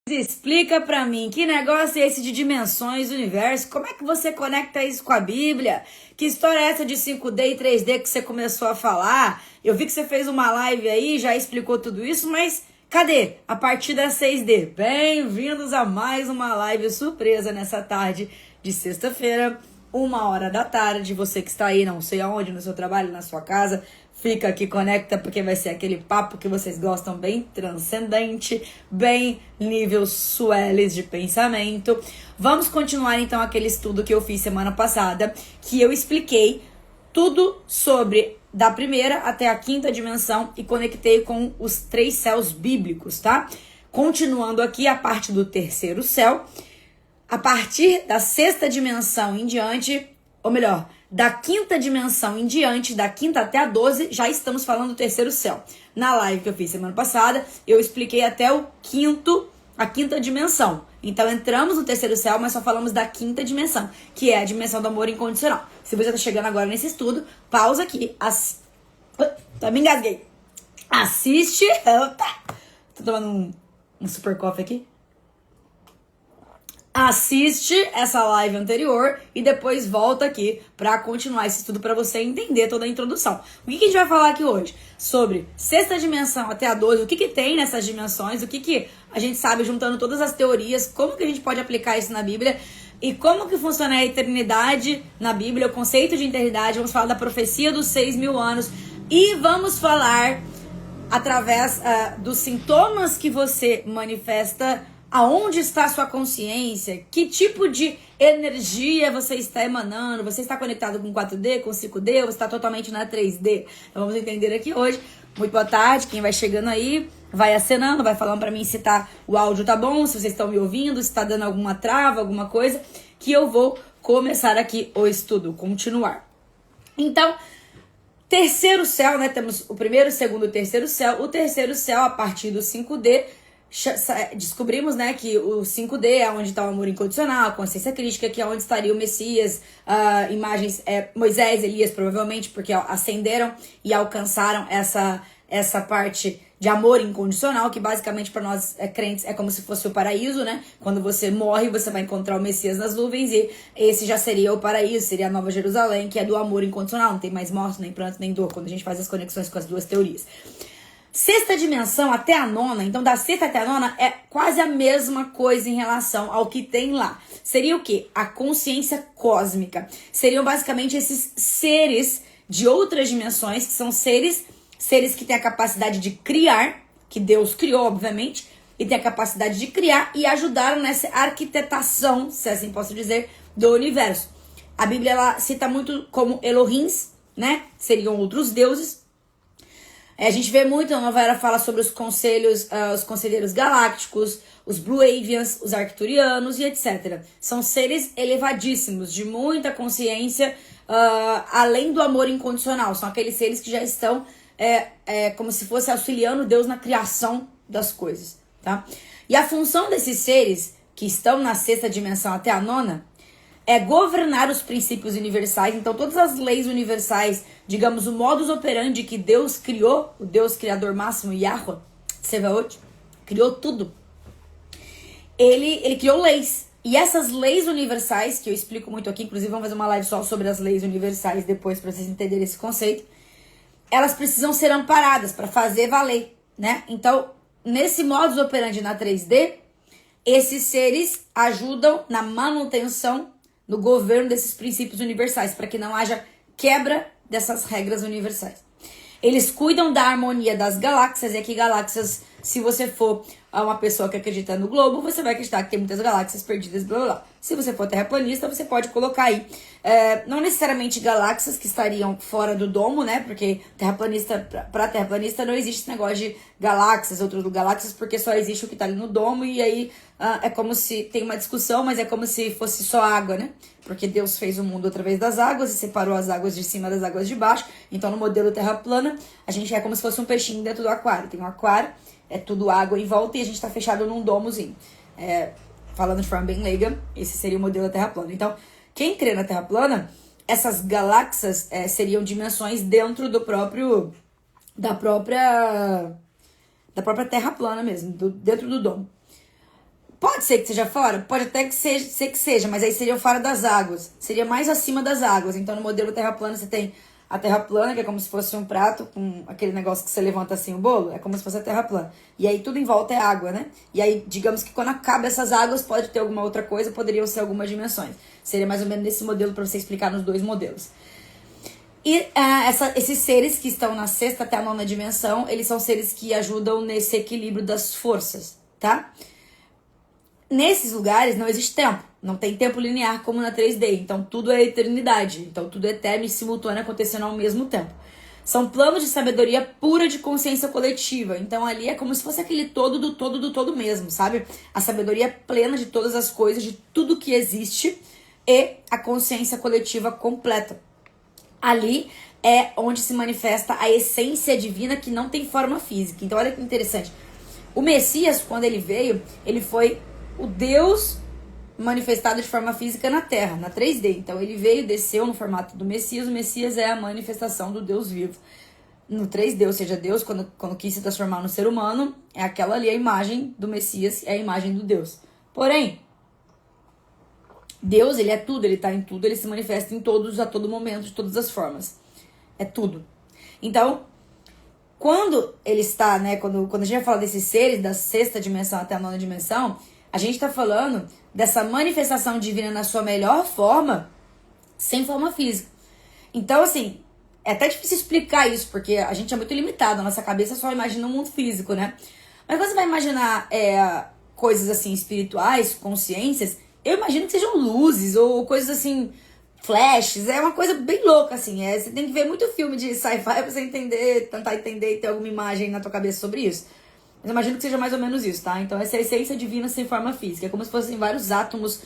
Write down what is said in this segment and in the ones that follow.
Explica pra mim, que negócio é esse de dimensões do universo? Como é que você conecta isso com a Bíblia? Que história é essa de 5D e 3D que você começou a falar? Eu vi que você fez uma live aí, já explicou tudo isso, mas cadê a partir da 6D? Bem-vindos a mais uma live surpresa nessa tarde de sexta-feira, 1h da tarde. Você que está aí, não sei aonde, no seu trabalho, na sua casa, fica aqui, conecta, porque vai ser aquele papo que vocês gostam, bem transcendente, bem nível Sueles de pensamento. Vamos continuar então aquele estudo que eu fiz semana passada, que eu expliquei tudo sobre da primeira até a quinta dimensão e conectei com os 3 céus bíblicos, tá? Continuando aqui a parte do terceiro céu, a partir da 6ª dimensão em diante, ou melhor, da 5ª dimensão em diante, da 5ª até a 12, já estamos falando do terceiro céu. Na live que eu fiz semana passada, eu expliquei até a 5ª dimensão. Então entramos no terceiro céu, mas só falamos da 5ª dimensão, que é a dimensão do amor incondicional. Se você está chegando agora nesse estudo, pausa aqui. Me engasguei. Assiste. Tô tomando um super coffee aqui. Assiste essa live anterior e depois volta aqui para continuar esse estudo para você entender toda a introdução. O que a gente vai falar aqui hoje? Sobre 6ª dimensão até a 12, o que tem nessas dimensões, o que a gente sabe juntando todas as teorias, como que a gente pode aplicar isso na Bíblia e como que funciona a eternidade na Bíblia, o conceito de eternidade. Vamos falar da profecia dos 6.000 anos e vamos falar através dos sintomas que você manifesta. Aonde está a sua consciência? Que tipo de energia você está emanando? Você está conectado com 4D, com 5D, ou você está totalmente na 3D? Então vamos entender aqui hoje. Muito boa tarde, quem vai chegando aí, vai acenando, vai falando pra mim se o áudio tá bom, se vocês estão me ouvindo, se tá dando alguma trava, alguma coisa, que eu vou começar aqui o estudo, continuar. Então, terceiro céu, né? Temos o primeiro, o segundo e o terceiro céu. O terceiro céu, a partir do 5D, descobrimos, né, que o 5D é onde está o amor incondicional, a consciência crítica, que é onde estaria o Messias, imagens, Moisés, Elias, provavelmente, porque ascenderam e alcançaram essa parte de amor incondicional, que basicamente para nós crentes é como se fosse o paraíso, né? Quando você morre, você vai encontrar o Messias nas nuvens e esse já seria o paraíso, seria a Nova Jerusalém, que é do amor incondicional, não tem mais morte, nem pranto, nem dor, quando a gente faz as conexões com as duas teorias. 6ª dimensão até a 9ª, então da 6ª até a 9ª é quase a mesma coisa em relação ao que tem lá. Seria o quê? A consciência cósmica. Seriam basicamente esses seres de outras dimensões, que são seres que têm a capacidade de criar, que Deus criou, obviamente, e tem a capacidade de criar e ajudaram nessa arquitetação, se assim posso dizer, do universo. A Bíblia ela cita muito como Elohims, né? Seriam outros deuses. A gente vê muito, a Nova Era fala sobre os conselheiros galácticos, os Blue Avians, os Arcturianos e etc. São seres elevadíssimos, de muita consciência, além do amor incondicional. São aqueles seres que já estão como se fosse auxiliando Deus na criação das coisas, tá? E a função desses seres, que estão na 6ª dimensão até a 9ª, é governar os princípios universais. Então todas as leis universais, digamos, o modus operandi que Deus criou, o Deus criador máximo, Yahweh, Tsevaot, criou tudo. Ele criou leis. E essas leis universais, que eu explico muito aqui, inclusive vamos fazer uma live só sobre as leis universais depois, para vocês entenderem esse conceito, elas precisam ser amparadas para fazer valer, né? Então, nesse modus operandi na 3D, esses seres ajudam na manutenção, no governo desses princípios universais, para que não haja quebra dessas regras universais. Eles cuidam da harmonia das galáxias, e aqui galáxias, se você for uma pessoa que acredita no globo, você vai acreditar que tem muitas galáxias perdidas, blá blá blá. Se você for terraplanista, você pode colocar aí, não necessariamente galáxias que estariam fora do domo, né? Porque para terraplanista não existe esse negócio de galáxias, outras galáxias, porque só existe o que está ali no domo, e aí é como se, tem uma discussão, mas é como se fosse só água, né? Porque Deus fez o mundo através das águas e separou as águas de cima das águas de baixo. Então, no modelo terra plana, a gente é como se fosse um peixinho dentro do aquário. Tem um aquário, é tudo água em volta e a gente tá fechado num domozinho. Falando de forma bem leiga, esse seria o modelo da terra plana. Então, quem crê na terra plana, essas galáxias seriam dimensões dentro da própria terra plana mesmo, dentro do domo. Pode ser que seja fora? Pode até que seja, ser que seja, mas aí seria fora das águas. Seria mais acima das águas. Então, no modelo terra plana, você tem a terra plana, que é como se fosse um prato com aquele negócio que você levanta assim o bolo. É como se fosse a terra plana. E aí, tudo em volta é água, né? E aí, digamos que quando acaba essas águas, pode ter alguma outra coisa, poderiam ser algumas dimensões. Seria mais ou menos nesse modelo para você explicar nos dois modelos. E esses seres que estão na sexta até a nona dimensão, eles são seres que ajudam nesse equilíbrio das forças, tá? Nesses lugares não existe tempo, não tem tempo linear como na 3D, então tudo é eternidade, então tudo é eterno e simultâneo acontecendo ao mesmo tempo. São planos de sabedoria pura de consciência coletiva, então ali é como se fosse aquele todo do todo do todo mesmo, sabe? A sabedoria plena de todas as coisas, de tudo que existe e a consciência coletiva completa. Ali é onde se manifesta a essência divina que não tem forma física. Então olha que interessante. O Messias, quando ele veio, ele foi o Deus manifestado de forma física na Terra, na 3D. Então ele veio, desceu no formato do Messias. O Messias é a manifestação do Deus vivo no 3D, ou seja, Deus quando quis se transformar no ser humano, é aquela ali a imagem do Messias, é a imagem do Deus. Porém, Deus, ele é tudo, ele tá em tudo, ele se manifesta em todos, a todo momento, de todas as formas. É tudo. Então, quando ele está, né, quando a gente vai falar desses seres, da sexta dimensão até a nona dimensão, a gente está falando dessa manifestação divina na sua melhor forma, sem forma física. Então, assim, é até difícil explicar isso, porque a gente é muito limitado, a nossa cabeça só imagina um mundo físico, né? Mas quando você vai imaginar coisas, assim, espirituais, consciências, eu imagino que sejam luzes ou coisas, assim, flashes. É uma coisa bem louca, assim. Você tem que ver muito filme de sci-fi pra você entender, tentar entender e ter alguma imagem na tua cabeça sobre isso. Mas eu imagino que seja mais ou menos isso, tá? Então essa é a essência divina sem forma física. É como se fossem vários átomos,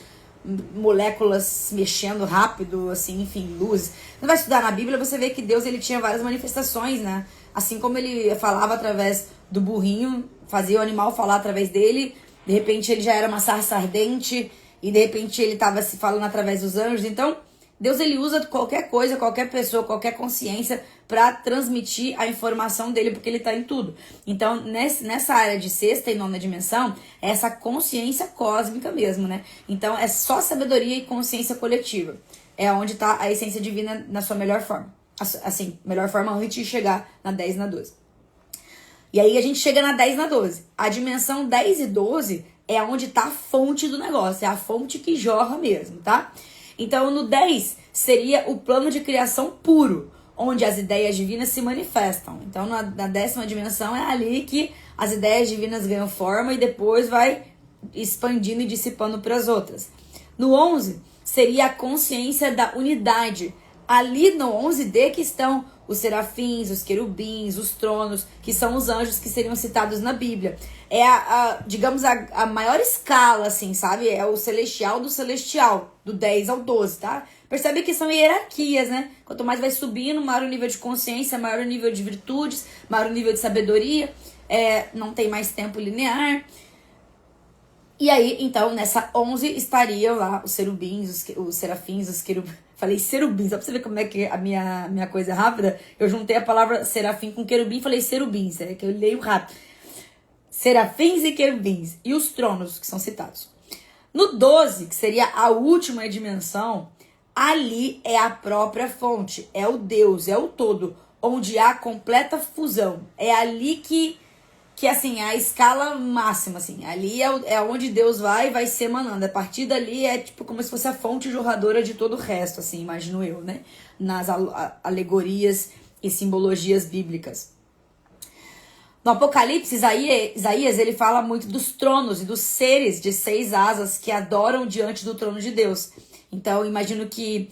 moléculas mexendo rápido, assim, enfim, luzes. Quando vai estudar na Bíblia, você vê que Deus, ele tinha várias manifestações, né? Assim como ele falava através do burrinho, fazia o animal falar através dele. De repente ele já era uma sarça ardente e de repente ele estava se falando através dos anjos. Então, Deus, ele usa qualquer coisa, qualquer pessoa, qualquer consciência para transmitir a informação dele, porque ele está em tudo. Então, nessa área de sexta e nona dimensão, é essa consciência cósmica mesmo, né? Então, é só sabedoria e consciência coletiva. É onde está a essência divina na sua melhor forma. Assim, melhor forma antes de chegar na 10 e na 12. E aí a gente chega na 10 e na 12. A dimensão 10 e 12 é onde está a fonte do negócio, é a fonte que jorra mesmo, tá? Então, no 10 seria o plano de criação puro, onde as ideias divinas se manifestam. Então, na 10ª dimensão é ali que as ideias divinas ganham forma e depois vai expandindo e dissipando para as outras. No 11 seria a consciência da unidade. Ali no 11D que estão os serafins, os querubins, os tronos, que são os anjos que seriam citados na Bíblia. É digamos, a maior escala, assim, sabe? É o celestial do celestial, do 10 ao 12, tá? Percebe que são hierarquias, né? Quanto mais vai subindo, maior o nível de consciência, maior o nível de virtudes, maior o nível de sabedoria, não tem mais tempo linear. E aí, então, nessa 11 estariam lá os serubins, os serafins, os querubins. Falei serubins, só pra você ver como é que a minha coisa é rápida. Eu juntei a palavra serafim com querubim e falei serubins, é que eu leio rápido. Serafins e querubins. E os tronos que são citados. No 12, que seria a última dimensão, ali é a própria fonte, é o Deus, é o todo, onde há completa fusão. É ali que assim, é a escala máxima, assim. Ali é onde Deus vai se emanando. A partir dali é tipo como se fosse a fonte jorradora de todo o resto, assim, imagino eu, né? Nas alegorias e simbologias bíblicas. No Apocalipse, Isaías, ele fala muito dos tronos e dos seres de 6 asas que adoram diante do trono de Deus. Então, imagino que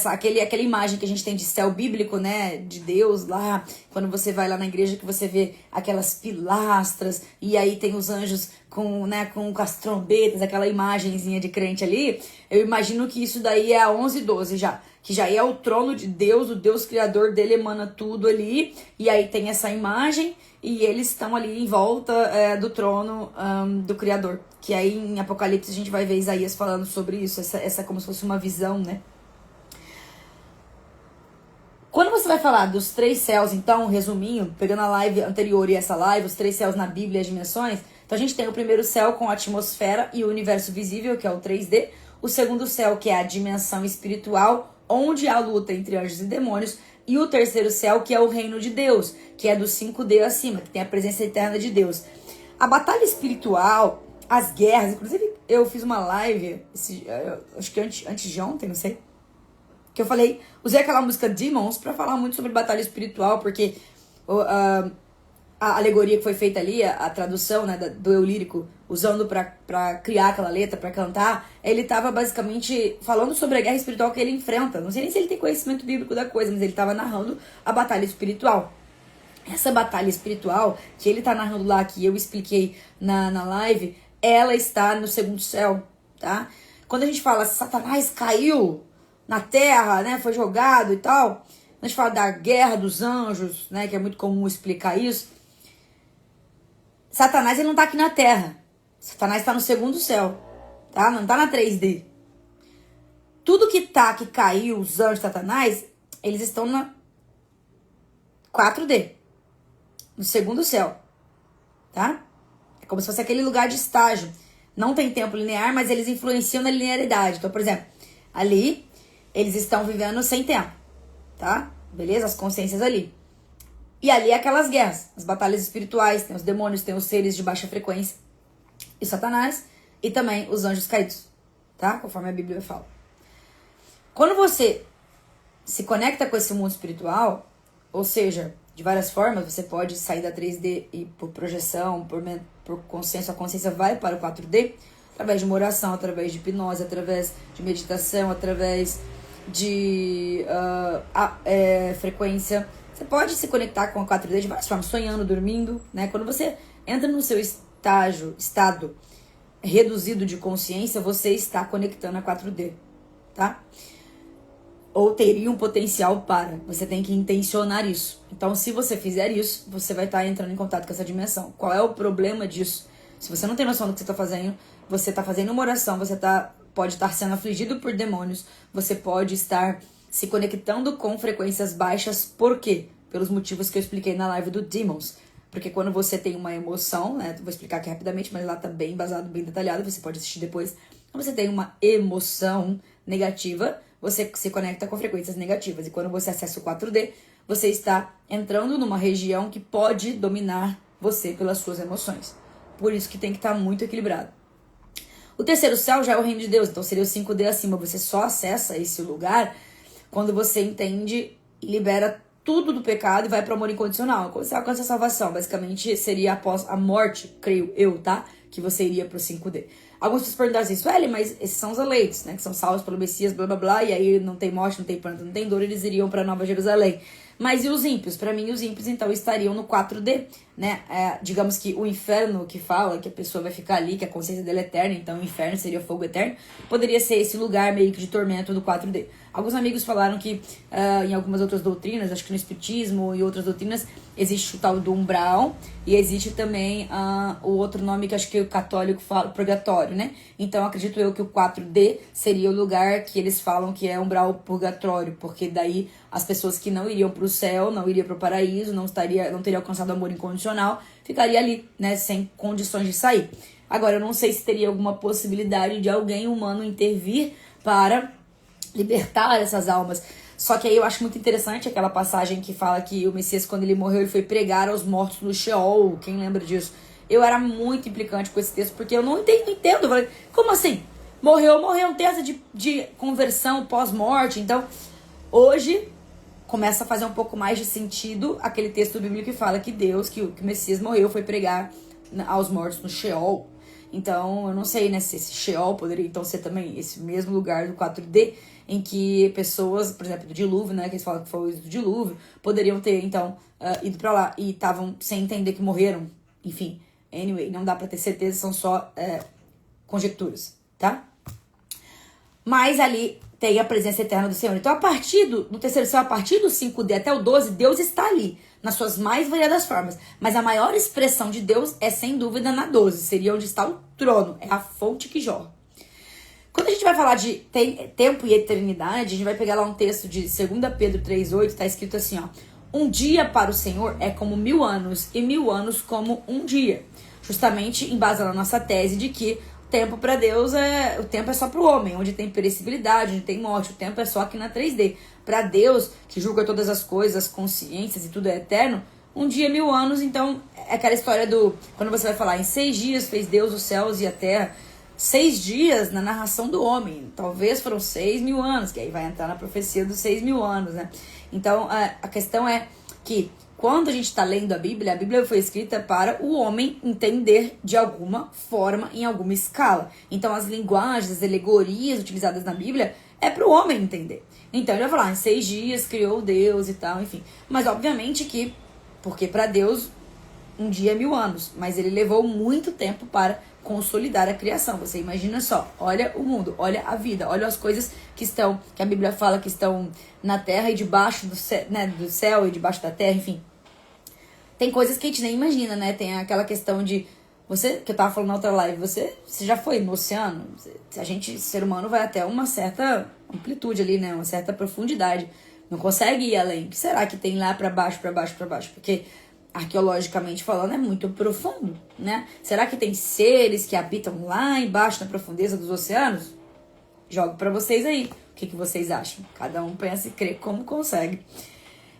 aquela imagem que a gente tem de céu bíblico, né, de Deus lá, quando você vai lá na igreja que você vê aquelas pilastras e aí tem os anjos com as trombetas, aquela imagenzinha de crente ali, eu imagino que isso daí é a 11:12 já, que já é o trono de Deus, o Deus criador dele emana tudo ali, e aí tem essa imagem e eles estão ali em volta do trono do criador, que aí em Apocalipse a gente vai ver Isaías falando sobre isso, essa como se fosse uma visão, né? Quando você vai falar dos 3 céus, então, resuminho, pegando a live anterior e essa live, os 3 céus na Bíblia e as dimensões, Então a gente tem o primeiro céu com a atmosfera e o universo visível, que é o 3D. O segundo céu, que é a dimensão espiritual, onde há luta entre anjos e demônios. E o terceiro céu, que é o reino de Deus, que é do 5D acima, que tem a presença eterna de Deus. A batalha espiritual, as guerras, inclusive eu fiz uma live, acho que antes de ontem, não sei, que eu falei, usei aquela música Demons pra falar muito sobre batalha espiritual, porque a alegoria que foi feita ali, a tradução, né, do eu lírico, usando pra criar aquela letra, pra cantar, ele tava basicamente falando sobre a guerra espiritual que ele enfrenta. Não sei nem se ele tem conhecimento bíblico da coisa, mas ele tava narrando a batalha espiritual. Essa batalha espiritual que ele tá narrando lá, que eu expliquei na live, ela está no segundo céu, tá? Quando a gente fala Satanás caiu na terra, né, foi jogado e tal, a gente fala da guerra dos anjos, né, que é muito comum explicar isso. Satanás, ele não tá aqui na terra. Satanás tá no segundo céu, tá? Não tá na 3D. Tudo que caiu, os anjos de Satanás, eles estão na 4D. No segundo céu, tá? É como se fosse aquele lugar de estágio. Não tem tempo linear, mas eles influenciam na linearidade. Então, por exemplo, ali, eles estão vivendo sem tempo, tá? Beleza? As consciências ali. E ali é aquelas guerras, as batalhas espirituais, tem os demônios, tem os seres de baixa frequência, e Satanás, e também os anjos caídos, tá? Conforme a Bíblia fala. Quando você se conecta com esse mundo espiritual, ou seja, de várias formas, você pode sair da 3D e por projeção, por consciência, a consciência vai para o 4D, através de uma oração, através de hipnose, através de meditação, através de frequência. Você pode se conectar com a 4D de várias formas, sonhando, dormindo, né? Quando você entra no seu estado reduzido de consciência, você está conectando a 4D, tá? Ou teria um potencial para. Você tem que intencionar isso. Então, se você fizer isso, você vai estar entrando em contato com essa dimensão. Qual é o problema disso? Se você não tem noção do que você está fazendo uma oração, pode estar sendo afligido por demônios, você pode estar se conectando com frequências baixas. Por quê? Pelos motivos que eu expliquei na live do Demons. Porque quando você tem uma emoção, né? Vou explicar aqui rapidamente, mas lá tá bem embasado, bem detalhado, você pode assistir depois. Quando você tem uma emoção negativa, você se conecta com frequências negativas. E quando você acessa o 4D, você está entrando numa região que pode dominar você pelas suas emoções. Por isso que tem que estar muito equilibrado. O terceiro céu já é o reino de Deus, então seria o 5D acima. Você só acessa esse lugar quando você entende e libera tudo do pecado e vai para o amor incondicional. Quando você alcança a salvação, basicamente seria após a morte, creio eu, tá? Que você iria pro 5D. Algumas pessoas perguntaram assim, Sueli, mas esses são os eleitos, né? Que são salvos pelo Messias, blá blá blá, e aí não tem morte, não tem pranto, não tem dor, eles iriam pra Nova Jerusalém. Mas e os ímpios? Pra mim, os ímpios, então, estariam no 4D, né? Digamos que o inferno que fala que a pessoa vai ficar ali, que a consciência dela é eterna, então o inferno seria fogo eterno, poderia ser esse lugar meio que de tormento do 4D. Alguns amigos falaram que em algumas outras doutrinas, acho que no Espiritismo e outras doutrinas, existe o tal do umbral e existe também o outro nome que acho que o católico fala, purgatório, né? Então acredito eu que o 4D seria o lugar que eles falam que é umbral purgatório, porque daí as pessoas que não iriam para o céu, não iriam para o paraíso, não teriam alcançado o amor incondicional, ficaria ali, né, sem condições de sair. Agora, eu não sei se teria alguma possibilidade de alguém humano intervir para libertar essas almas. Só que aí eu acho muito interessante aquela passagem que fala que o Messias, quando ele morreu, ele foi pregar aos mortos no Sheol. Quem lembra disso? Eu era muito implicante com esse texto, porque eu não entendo. Eu falei, como assim? Morreu um texto de conversão pós-morte. Então, hoje, começa a fazer um pouco mais de sentido aquele texto bíblico que fala que Deus, que o Messias morreu, foi pregar aos mortos no Sheol. Então, eu não sei, né, se esse Sheol poderia então ser também esse mesmo lugar do 4D, em que pessoas, por exemplo, do dilúvio, né, que eles falam que foi do dilúvio, poderiam ter, então, ido pra lá e estavam sem entender que morreram. Enfim, anyway, não dá pra ter certeza, são só conjecturas, tá? Mas ali tem a presença eterna do Senhor. Então, no terceiro céu, a partir do 5D até o 12, Deus está ali, nas suas mais variadas formas. Mas a maior expressão de Deus é, sem dúvida, na 12. Seria onde está o trono, é a fonte que jorra. Quando a gente vai falar de tempo e eternidade, a gente vai pegar lá um texto de 2 Pedro 3,8, tá escrito assim, ó. Um dia para o Senhor é como 1000 anos, e 1000 anos como um dia. justamente embasando a nossa tese de que tempo para Deus o tempo é só para o homem, onde tem perecibilidade, onde tem morte, o tempo é só aqui na 3D. Para Deus, que julga todas as coisas, as consciências e tudo é eterno, um dia é 1000 anos. Então é aquela história do, quando você vai falar em 6 dias fez Deus os céus e a terra, 6 dias na narração do homem, talvez foram 6.000 anos, que aí vai entrar na profecia dos 6.000 anos, né? Então a questão é que quando a gente está lendo a Bíblia foi escrita para o homem entender de alguma forma, em alguma escala. Então as linguagens, as alegorias utilizadas na Bíblia é para o homem entender. Então ele vai falar, em 6 dias criou Deus e tal, enfim. Mas obviamente que, porque para Deus um dia é 1000 anos, mas ele levou muito tempo para consolidar a criação. Você imagina só, olha o mundo, olha a vida, olha as coisas que a Bíblia fala que estão na terra e debaixo do céu, né, do céu e debaixo da terra, enfim. Tem coisas que a gente nem imagina, né? Tem aquela questão de você, que eu tava falando na outra live, você já foi no oceano? A gente, ser humano, vai até uma certa amplitude ali, né? Uma certa profundidade. Não consegue ir além. O que será que tem lá pra baixo, pra baixo, pra baixo? Porque arqueologicamente falando, é muito profundo, né? Será que tem seres que habitam lá embaixo, na profundeza dos oceanos? Jogo pra vocês aí. O que vocês acham? Cada um pensa e crê como consegue.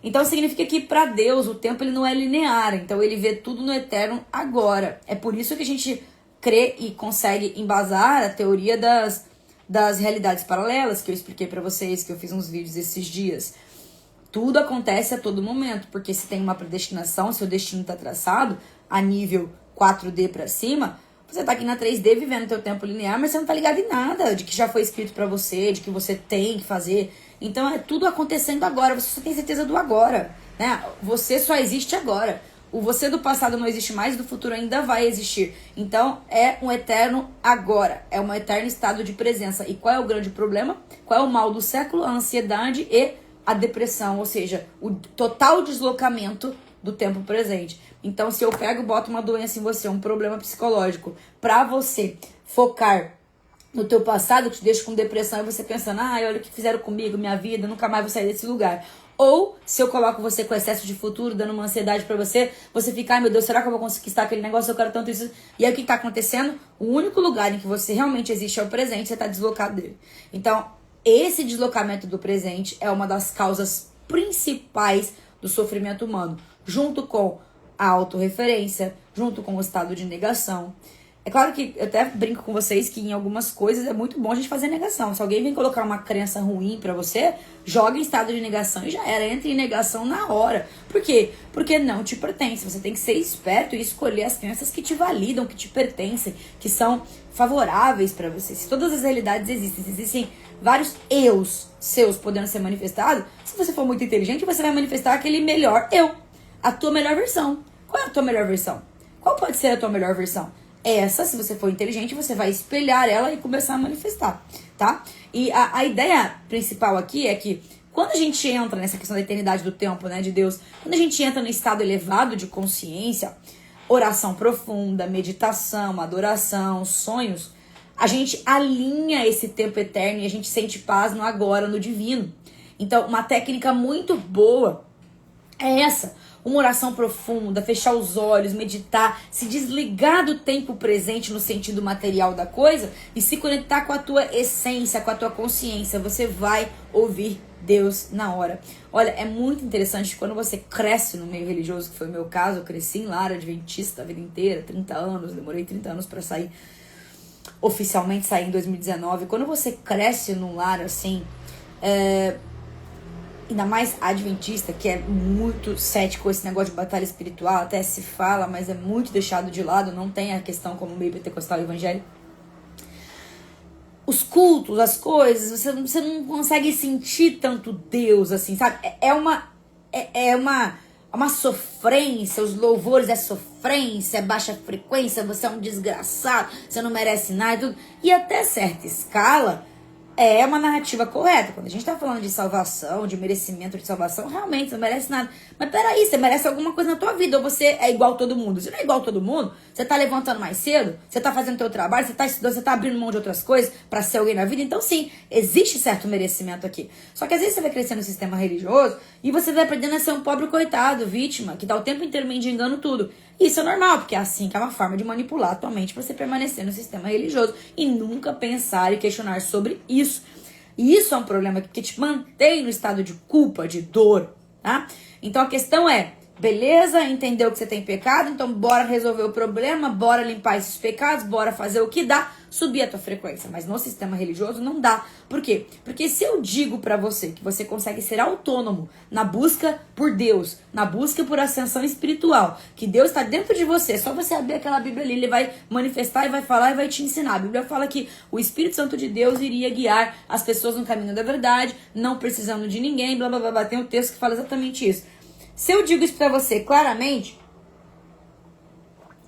Então significa que para Deus o tempo ele não é linear. Então ele vê tudo no eterno agora. É por isso que a gente crê e consegue embasar a teoria das realidades paralelas, que eu expliquei para vocês, que eu fiz uns vídeos esses dias. Tudo acontece a todo momento, porque se tem uma predestinação, seu destino está traçado a nível 4D para cima, você tá aqui na 3D vivendo teu tempo linear, mas você não tá ligado em nada de que já foi escrito para você, de que você tem que fazer. Então é tudo acontecendo agora, você só tem certeza do agora, né? Você só existe agora. O você do passado não existe mais, do futuro ainda vai existir. Então é um eterno agora, é um eterno estado de presença. E qual é o grande problema? Qual é o mal do século? A ansiedade e a depressão, ou seja, o total deslocamento do tempo presente. Então, se eu pego e boto uma doença em você, um problema psicológico, pra você focar no teu passado, que te deixa com depressão, e você pensando, olha o que fizeram comigo, minha vida, nunca mais vou sair desse lugar. Ou, se eu coloco você com excesso de futuro, dando uma ansiedade pra você, você fica, ai meu Deus, será que eu vou conquistar aquele negócio, eu quero tanto isso. E aí o que tá acontecendo? O único lugar em que você realmente existe é o presente, você tá deslocado dele. Então, esse deslocamento do presente é uma das causas principais do sofrimento humano, junto com a autorreferência, junto com o estado de negação. É claro que eu até brinco com vocês que em algumas coisas é muito bom a gente fazer negação. Se alguém vem colocar uma crença ruim pra você, joga em estado de negação e já era. Entre em negação na hora. Por quê? Porque não te pertence. Você tem que ser esperto e escolher as crenças que te validam, que te pertencem, que são favoráveis pra você. Se todas as realidades existem vários eus seus podendo ser manifestados, se você for muito inteligente, você vai manifestar aquele melhor eu. A tua melhor versão. Qual é a tua melhor versão? Qual pode ser a tua melhor versão? Essa, se você for inteligente, você vai espelhar ela e começar a manifestar, tá? E a ideia principal aqui é que quando a gente entra nessa questão da eternidade do tempo, né, de Deus, quando a gente entra no estado elevado de consciência, oração profunda, meditação, adoração, sonhos, a gente alinha esse tempo eterno e a gente sente paz no agora, no divino. Então, uma técnica muito boa é essa. Uma oração profunda, fechar os olhos, meditar, se desligar do tempo presente no sentido material da coisa e se conectar com a tua essência, com a tua consciência. Você vai ouvir Deus na hora. Olha, é muito interessante quando você cresce no meio religioso, que foi o meu caso. Eu cresci em lar adventista a vida inteira, 30 anos, demorei 30 anos para sair, oficialmente saí em 2019. Quando você cresce num lar assim, ainda mais adventista, que é muito cético com esse negócio de batalha espiritual, até se fala, mas é muito deixado de lado, não tem a questão como meio pentecostal e evangélico. Os cultos, as coisas, você não consegue sentir tanto Deus assim, sabe? É uma sofrência, os louvores é sofrência, é baixa frequência, você é um desgraçado, você não merece nada e tudo. E até certa escala, é uma narrativa correta. Quando a gente tá falando de salvação, de merecimento de salvação, realmente você não merece nada. Mas peraí, você merece alguma coisa na tua vida, ou você é igual a todo mundo. Você não é igual a todo mundo, você tá levantando mais cedo, você tá fazendo teu trabalho, você tá estudando, você tá abrindo mão de outras coisas pra ser alguém na vida. Então sim, existe certo merecimento aqui. Só que às vezes você vai crescendo no sistema religioso e você vai aprendendo a ser um pobre coitado, vítima, que tá o tempo inteiro mendigando tudo. Isso é normal, porque é assim que é uma forma de manipular a tua mente pra você permanecer no sistema religioso e nunca pensar e questionar sobre isso. E isso é um problema que te mantém no estado de culpa, de dor, tá? Então a questão é, beleza, entendeu que você tem pecado, então bora resolver o problema, bora limpar esses pecados, bora fazer o que dá, subir a tua frequência. Mas no sistema religioso não dá. Por quê? Porque se eu digo pra você que você consegue ser autônomo na busca por Deus, na busca por ascensão espiritual, que Deus está dentro de você, é só você abrir aquela Bíblia ali, ele vai manifestar e vai falar e vai te ensinar. A Bíblia fala que o Espírito Santo de Deus iria guiar as pessoas no caminho da verdade, não precisando de ninguém, blá blá blá blá. Tem um texto que fala exatamente isso. Se eu digo isso pra você claramente,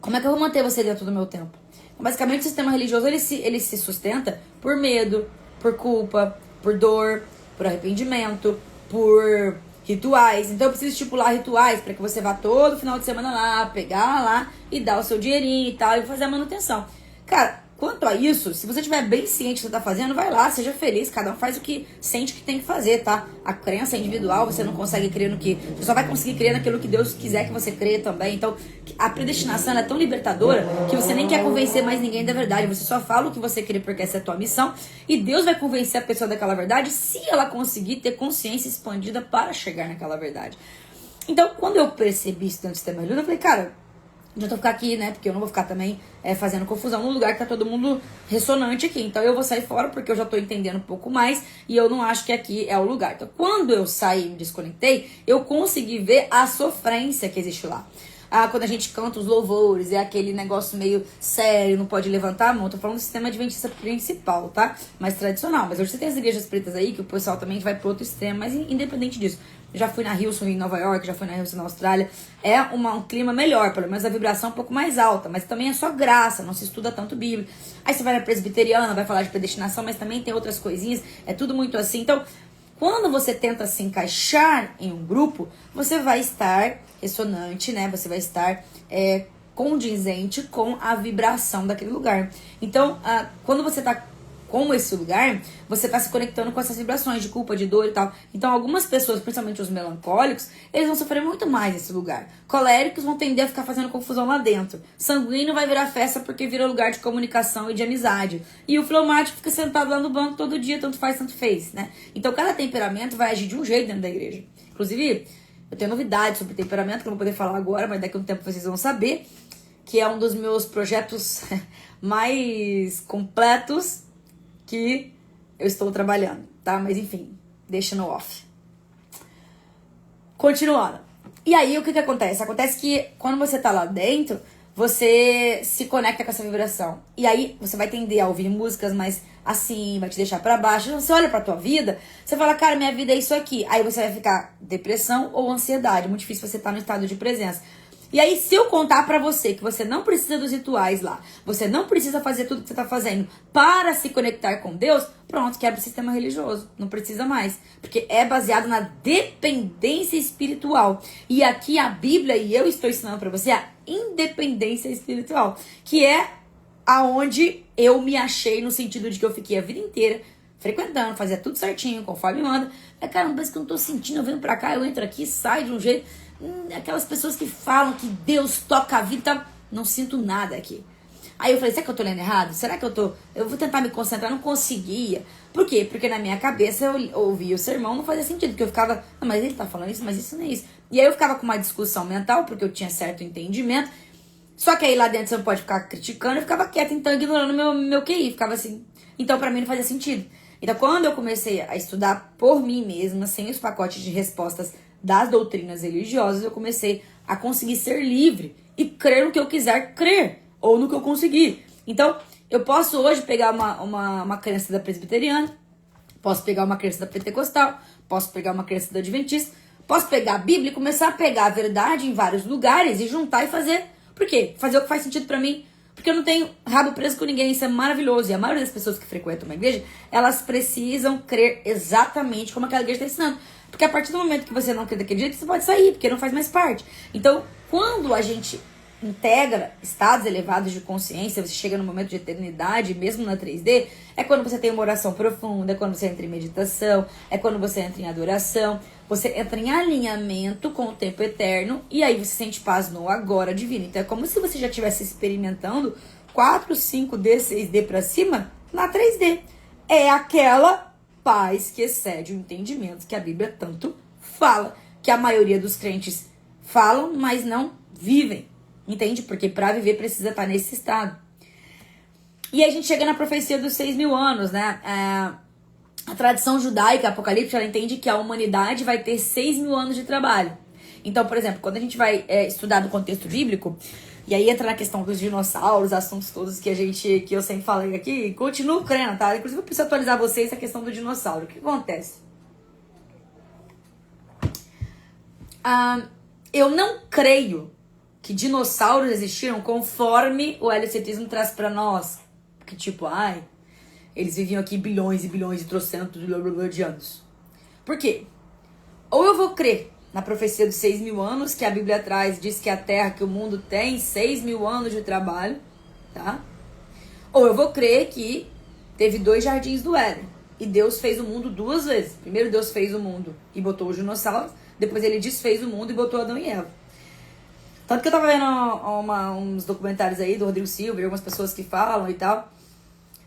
como é que eu vou manter você dentro do meu tempo? Basicamente, o sistema religioso ele se sustenta por medo, por culpa, por dor, por arrependimento, por rituais. Então, eu preciso estipular rituais para que você vá todo final de semana lá, pegar lá e dar o seu dinheirinho e tal, e fazer a manutenção. Cara, quanto a isso, se você estiver bem ciente do que você tá fazendo, vai lá, seja feliz, cada um faz o que sente que tem que fazer, tá? A crença é individual, você não consegue crer no que... Você só vai conseguir crer naquilo que Deus quiser que você creia também. Então, a predestinação é tão libertadora que você nem quer convencer mais ninguém da verdade. Você só fala o que você crê porque essa é a tua missão. E Deus vai convencer a pessoa daquela verdade se ela conseguir ter consciência expandida para chegar naquela verdade. Então, quando eu percebi isso dentro do sistema religioso, eu falei, cara... Não tô ficar aqui, né? Porque eu não vou ficar também fazendo confusão num lugar que tá todo mundo ressonante aqui. Então eu vou sair fora porque eu já tô entendendo um pouco mais e eu não acho que aqui é o lugar. Então quando eu saí e me desconectei, eu consegui ver a sofrência que existe lá. Quando a gente canta os louvores, é aquele negócio meio sério, não pode levantar a mão. Tô falando do sistema adventista principal, tá? Mais tradicional. Mas hoje você tem as igrejas pretas aí, que o pessoal também vai pro outro extremo. Mas independente disso, já fui na Hillsong em Nova York, já fui na Hillsong na Austrália. É um clima melhor, pelo menos a vibração é um pouco mais alta. Mas também é só graça, não se estuda tanto Bíblia. Aí você vai na presbiteriana, vai falar de predestinação, mas também tem outras coisinhas. É tudo muito assim. Então, quando você tenta se encaixar em um grupo, você vai estar ressonante, né? Você vai estar condizente com a vibração daquele lugar. Então, quando você tá com esse lugar, você tá se conectando com essas vibrações de culpa, de dor e tal. Então, algumas pessoas, principalmente os melancólicos, eles vão sofrer muito mais nesse lugar. Coléricos vão tender a ficar fazendo confusão lá dentro. Sanguíneo vai virar festa porque vira lugar de comunicação e de amizade. E o fleumático fica sentado lá no banco todo dia, tanto faz, tanto fez, né? Então, cada temperamento vai agir de um jeito dentro da igreja. Inclusive, eu tenho novidades sobre temperamento que eu não vou poder falar agora, mas daqui a um tempo vocês vão saber, que é um dos meus projetos mais completos que eu estou trabalhando, tá? Mas enfim, deixa no off. Continuando. E aí, o que acontece? Acontece que quando você tá lá dentro, você se conecta com essa vibração. E aí, você vai tender a ouvir músicas mais assim, vai te deixar pra baixo. Você olha pra tua vida, você fala, cara, minha vida é isso aqui. Aí você vai ficar depressão ou ansiedade. Muito difícil você estar no estado de presença. E aí, se eu contar pra você que você não precisa dos rituais lá, você não precisa fazer tudo que você tá fazendo para se conectar com Deus, pronto, quebra o sistema religioso. Não precisa mais. Porque é baseado na dependência espiritual. E aqui a Bíblia, e eu estou ensinando pra você, a independência espiritual. Que é aonde eu me achei, no sentido de que eu fiquei a vida inteira frequentando, fazia tudo certinho, conforme manda. Mas, caramba, parece que eu não tô sentindo, eu venho pra cá, eu entro aqui, saio de um jeito... Aquelas pessoas que falam que Deus toca a vida, tá? Não sinto nada aqui. Aí eu falei, será que eu tô lendo errado? Será que eu vou tentar me concentrar? Não conseguia. Por quê? Porque na minha cabeça eu ouvia o sermão, não fazia sentido. Porque eu ficava, não, mas ele tá falando isso, mas isso não é isso. E aí eu ficava com uma discussão mental, porque eu tinha certo entendimento. Só que aí lá dentro você não pode ficar criticando. Eu ficava quieta, então ignorando meu QI. Ficava assim. Então pra mim não fazia sentido. Então quando eu comecei a estudar por mim mesma, sem os pacotes de respostas das doutrinas religiosas, eu comecei a conseguir ser livre e crer no que eu quiser crer, ou no que eu conseguir. Então, eu posso hoje pegar uma crença da presbiteriana, posso pegar uma crença da pentecostal, posso pegar uma crença da adventista, posso pegar a Bíblia e começar a pegar a verdade em vários lugares e juntar e fazer. Por quê? Fazer o que faz sentido pra mim. Porque eu não tenho rabo preso com ninguém, isso é maravilhoso. E a maioria das pessoas que frequentam uma igreja, elas precisam crer exatamente como aquela igreja está ensinando. Porque a partir do momento que você não crê daquele jeito, você pode sair, porque não faz mais parte. Então, quando a gente integra estados elevados de consciência, você chega no momento de eternidade, mesmo na 3D, é quando você tem uma oração profunda, é quando você entra em meditação, é quando você entra em adoração, você entra em alinhamento com o tempo eterno, e aí você sente paz no agora divino. Então é como se você já estivesse experimentando 4, 5D, 6D pra cima na 3D. É aquela paz que excede o entendimento que a Bíblia tanto fala, que a maioria dos crentes falam, mas não vivem. Entende? Porque para viver precisa estar nesse estado. E aí a gente chega na profecia dos 6.000 anos, né? A tradição judaica, apocalíptica, ela entende que a humanidade vai ter 6.000 anos de trabalho. Então, por exemplo, quando a gente vai estudar do contexto bíblico, e aí entra na questão dos dinossauros, assuntos todos que eu sempre falei aqui, e continuo crendo, tá? Inclusive eu preciso atualizar vocês a questão do dinossauro. O que acontece? Eu não creio que dinossauros existiram conforme o heliocentrismo traz pra nós. Que tipo, eles viviam aqui bilhões e bilhões e trocentos de anos. Por quê? Ou eu vou crer na profecia dos 6.000 anos, que a Bíblia traz, diz que a Terra, que o mundo tem 6.000 anos de trabalho, tá? Ou eu vou crer que teve 2 jardins do Éden, e Deus fez o mundo 2 vezes. Primeiro Deus fez o mundo e botou os dinossauros, depois ele desfez o mundo e botou Adão e Eva. Tanto que eu tava vendo uns documentários aí do Rodrigo Silva e algumas pessoas que falam e tal.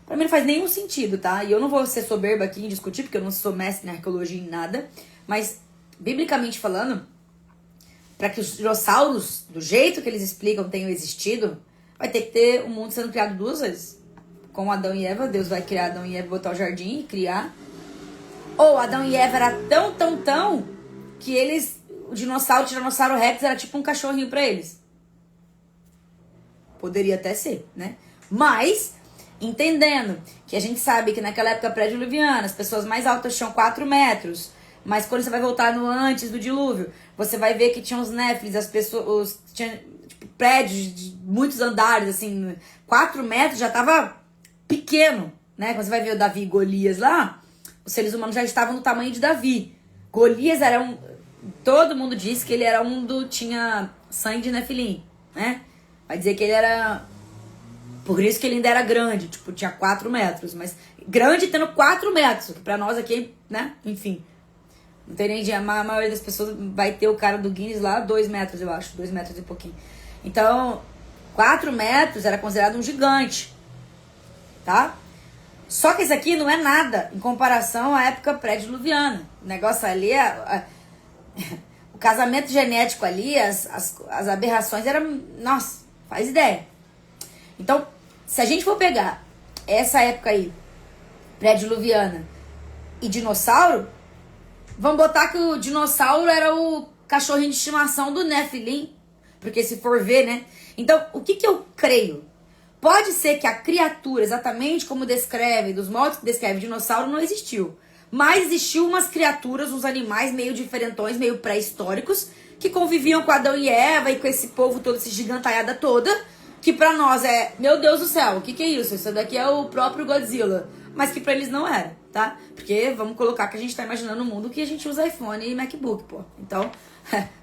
Pra mim não faz nenhum sentido, tá? E eu não vou ser soberba aqui em discutir, porque eu não sou mestre na arqueologia em nada. Mas, biblicamente falando, para que os dinossauros, do jeito que eles explicam, tenham existido, vai ter que ter o mundo sendo criado 2 vezes. Com Adão e Eva, Deus vai criar Adão e Eva, botar o jardim e criar. Ou Adão e Eva era tão que eles... O Tiranossauro Rex era tipo um cachorrinho pra eles. Poderia até ser, né? Mas, entendendo que a gente sabe que naquela época pré-diluviana, as pessoas mais altas tinham 4 metros. Mas quando você vai voltar no antes do dilúvio, você vai ver que tinha os néfilis, as pessoas... Tinha tipo, prédios de muitos andares, assim... 4 metros já tava pequeno, né? Quando você vai ver o Davi e Golias lá, os seres humanos já estavam no tamanho de Davi. Golias era todo mundo diz que ele era tinha sangue de Nefilim, né? Vai dizer que ele era... Por isso que ele ainda era grande, tipo, tinha 4 metros. Mas grande tendo 4 metros, que pra nós aqui, né? Enfim, não tem nem dia. A maioria das pessoas vai ter o cara do Guinness lá, 2 metros, eu acho. 2 metros e pouquinho. Então, 4 metros era considerado um gigante, tá? Só que isso aqui não é nada em comparação à época pré-diluviana. O negócio ali o casamento genético ali, as aberrações eram... Nossa, faz ideia. Então, se a gente for pegar essa época aí, pré-diluviana, e dinossauro, vamos botar que o dinossauro era o cachorrinho de estimação do Nefilim. Porque se for ver, né? Então, o que eu creio? Pode ser que a criatura, exatamente como descreve, dos modos que descreve dinossauro, não existiu. Mas existiu umas criaturas, uns animais meio diferentões, meio pré-históricos, que conviviam com Adão e Eva e com esse povo todo, essa gigantaiada toda, que pra nós é, meu Deus do céu, o que é isso? Isso daqui é o próprio Godzilla. Mas que pra eles não era, tá? Porque vamos colocar que a gente tá imaginando um mundo que a gente usa iPhone e MacBook, pô. Então,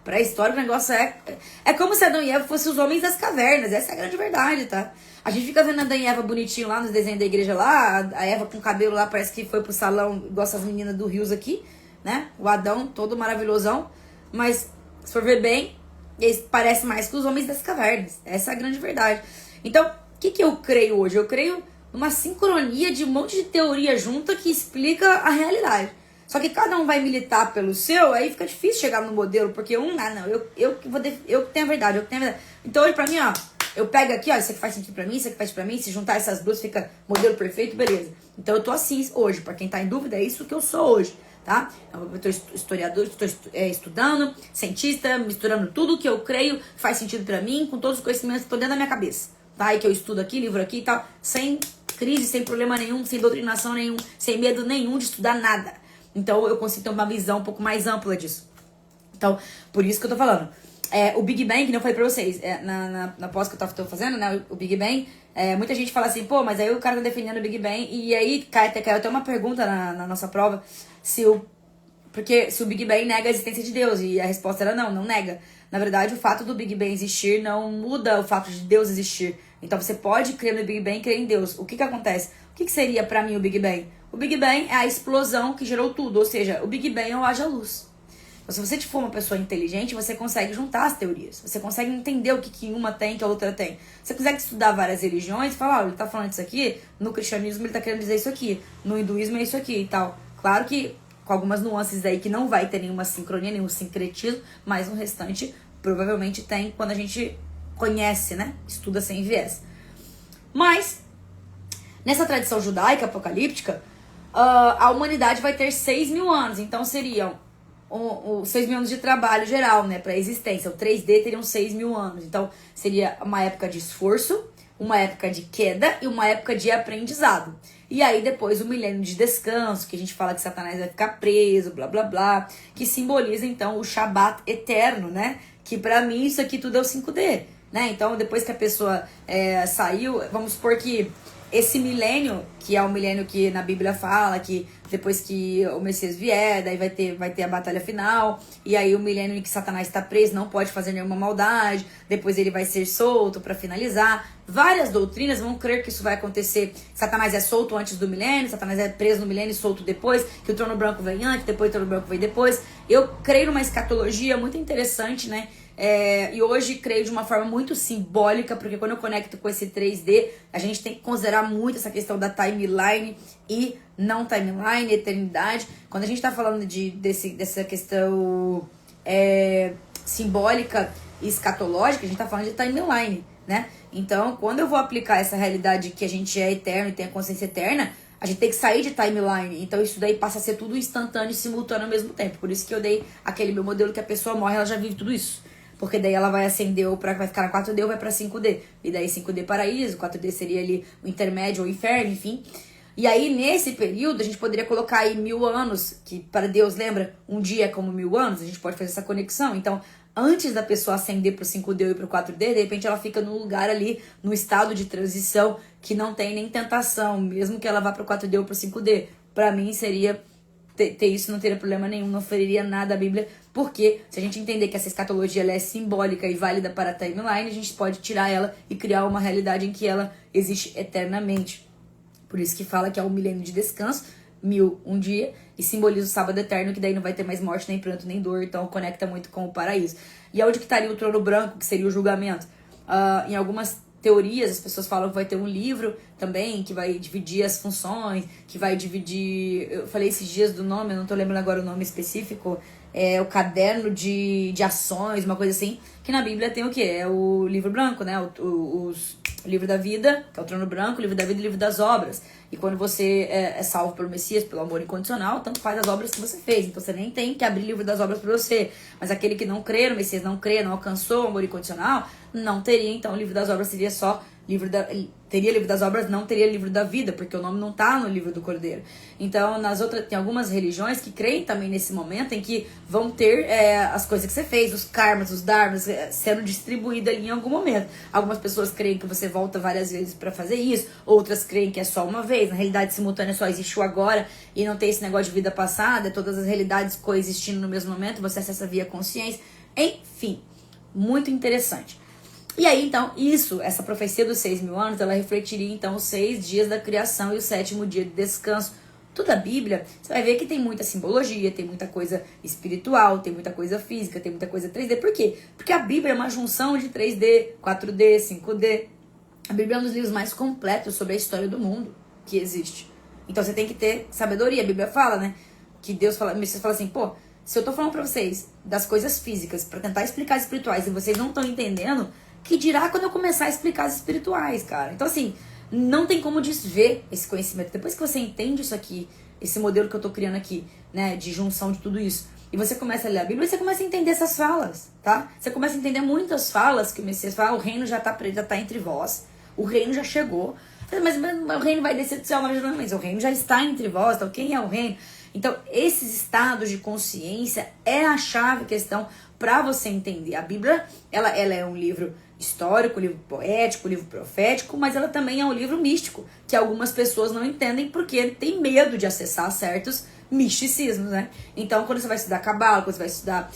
pré-histórico, o negócio é como se Adão e Eva fossem os homens das cavernas. Essa é a grande verdade, tá? A gente fica vendo Adão e Eva bonitinho lá nos desenhos da igreja lá, a Eva com o cabelo lá, parece que foi pro salão, igual essas meninas do Rios aqui, né? O Adão todo maravilhosão, mas se for ver bem, eles parecem mais que os homens das cavernas. Essa é a grande verdade. Então, o que eu creio hoje? Eu creio numa sincronia de um monte de teoria junta que explica a realidade. Só que cada um vai militar pelo seu, aí fica difícil chegar no modelo, porque eu que tenho a verdade, eu que tenho a verdade. Então hoje pra mim, ó, eu pego aqui, ó, isso aqui faz sentido pra mim, isso aqui faz pra mim, se juntar essas duas fica modelo perfeito, beleza. Então eu tô assim hoje, pra quem tá em dúvida, é isso que eu sou hoje, tá? Eu tô historiador, estou estudando, cientista, misturando tudo que eu creio faz sentido pra mim, com todos os conhecimentos que estão dentro da minha cabeça, tá? E que eu estudo aqui, livro aqui e tal, sem crise, sem problema nenhum, sem doutrinação nenhum, sem medo nenhum de estudar nada. Então eu consigo ter uma visão um pouco mais ampla disso. Então, por isso que eu tô falando. O Big Bang, que não falei pra vocês, na pós que eu tô fazendo, né, o Big Bang, muita gente fala assim, pô, mas aí o cara tá defendendo o Big Bang, e aí caiu até uma pergunta na nossa prova, porque se o Big Bang nega a existência de Deus, e a resposta era não nega. Na verdade, o fato do Big Bang existir não muda o fato de Deus existir. Então você pode crer no Big Bang e crer em Deus. O que acontece? O que seria pra mim o Big Bang? O Big Bang é a explosão que gerou tudo, ou seja, o Big Bang é o haja luz. Então, se você for uma pessoa inteligente, você consegue juntar as teorias. Você consegue entender o que uma tem, que a outra tem. Você consegue estudar várias religiões e falar, ele tá falando isso aqui, no cristianismo ele tá querendo dizer isso aqui, no hinduísmo é isso aqui e tal. Claro que com algumas nuances aí que não vai ter nenhuma sincronia, nenhum sincretismo, mas no restante provavelmente tem quando a gente conhece, né? Estuda sem viés. Mas, nessa tradição judaica apocalíptica, a humanidade vai ter 6.000 anos. Então seriam 6.000 anos de trabalho geral, né, para existência. O 3D teriam 6.000 anos. Então, seria uma época de esforço, uma época de queda e uma época de aprendizado. E aí, depois, o milênio de descanso, que a gente fala que Satanás vai ficar preso, blá, blá, blá, que simboliza, então, o Shabat eterno, né? Que, pra mim, isso aqui tudo é o 5D, né? Então, depois que a pessoa saiu, vamos supor que esse milênio, que é o milênio que na Bíblia fala que depois que o Messias vier, daí vai ter a batalha final, e aí o milênio em que Satanás está preso, não pode fazer nenhuma maldade, depois ele vai ser solto para finalizar. Várias doutrinas vão crer que isso vai acontecer. Satanás é solto antes do milênio, Satanás é preso no milênio e solto depois, que o trono branco vem antes, depois o trono branco vem depois. Eu creio numa escatologia muito interessante, né? E hoje creio de uma forma muito simbólica, porque quando eu conecto com esse 3D, a gente tem que considerar muito essa questão da timeline e não timeline, eternidade. Quando a gente tá falando dessa questão simbólica e escatológica, a gente tá falando de timeline, né? Então, quando eu vou aplicar essa realidade que a gente é eterno e tem a consciência eterna, a gente tem que sair de timeline. Então isso daí passa a ser tudo instantâneo e simultâneo ao mesmo tempo. Por isso que eu dei aquele meu modelo que a pessoa morre, ela já vive tudo isso. Porque daí ela vai ascender ou vai ficar na 4D ou vai pra 5D. E daí 5D paraíso, 4D seria ali o intermédio ou inferno, enfim. E aí nesse período a gente poderia colocar aí 1.000 anos, que para Deus, lembra? Um dia é como 1.000 anos, a gente pode fazer essa conexão. Então, antes da pessoa ascender pro 5D e pro 4D, de repente ela fica num lugar ali, no estado de transição, que não tem nem tentação, mesmo que ela vá pro 4D ou pro 5D. Pra mim seria ter isso, não teria problema nenhum, não feriria nada a Bíblia, porque se a gente entender que essa escatologia ela é simbólica e válida para a timeline, a gente pode tirar ela e criar uma realidade em que ela existe eternamente. Por isso que fala que é o milênio de descanso, 1.000 um dia, e simboliza o sábado eterno, que daí não vai ter mais morte, nem pranto, nem dor, então conecta muito com o paraíso. E onde que estaria o trono branco, que seria o julgamento? Em algumas teorias, as pessoas falam que vai ter um livro também, que vai dividir as funções, que vai dividir... Eu falei esses dias do nome, eu não tô lembrando agora o nome específico, o caderno de ações, uma coisa assim, que na Bíblia tem o quê? É o livro branco, né? O livro da vida, que é o trono branco, o livro da vida e o livro das obras. E quando você é salvo pelo Messias, pelo amor incondicional, tanto faz as obras que você fez. Então você nem tem que abrir o livro das obras para você. Mas aquele que não crê no Messias, não crê, não alcançou o amor incondicional, não teria. Então o livro das obras seria só teria livro das obras, não teria livro da vida, porque o nome não tá no livro do Cordeiro. Então, tem algumas religiões que creem também nesse momento em que vão ter as coisas que você fez, os karmas, os dharmas, sendo distribuídos ali em algum momento. Algumas pessoas creem que você volta várias vezes para fazer isso, outras creem que é só uma vez. Na realidade simultânea só existe o agora e não tem esse negócio de vida passada, todas as realidades coexistindo no mesmo momento, você acessa via consciência. Enfim, muito interessante. E aí, então, essa profecia dos 6.000 anos, ela refletiria, então, os 6 dias da criação e o 7º dia de descanso. Toda a Bíblia, você vai ver que tem muita simbologia, tem muita coisa espiritual, tem muita coisa física, tem muita coisa 3D. Por quê? Porque a Bíblia é uma junção de 3D, 4D, 5D. A Bíblia é um dos livros mais completos sobre a história do mundo que existe. Então, você tem que ter sabedoria. A Bíblia fala, né? Que Deus fala, Messias fala assim, pô, se eu tô falando pra vocês das coisas físicas pra tentar explicar as espirituais e vocês não estão entendendo, que dirá quando eu começar a explicar as espirituais, cara. Então, assim, não tem como desver esse conhecimento. Depois que você entende isso aqui, esse modelo que eu tô criando aqui, né, de junção de tudo isso, e você começa a ler a Bíblia, você começa a entender essas falas, tá? Você começa a entender muitas falas que o Messias fala, o reino já tá entre vós, o reino já chegou. Mas o reino vai descer do céu, mas o reino já está entre vós, então quem é o reino? Então, esses estados de consciência é a chave questão para você entender. A Bíblia, ela é um livro histórico, um livro poético, um livro profético, mas ela também é um livro místico, que algumas pessoas não entendem porque tem medo de acessar certos misticismos, né? Então, quando você vai estudar Cabala, quando você vai estudar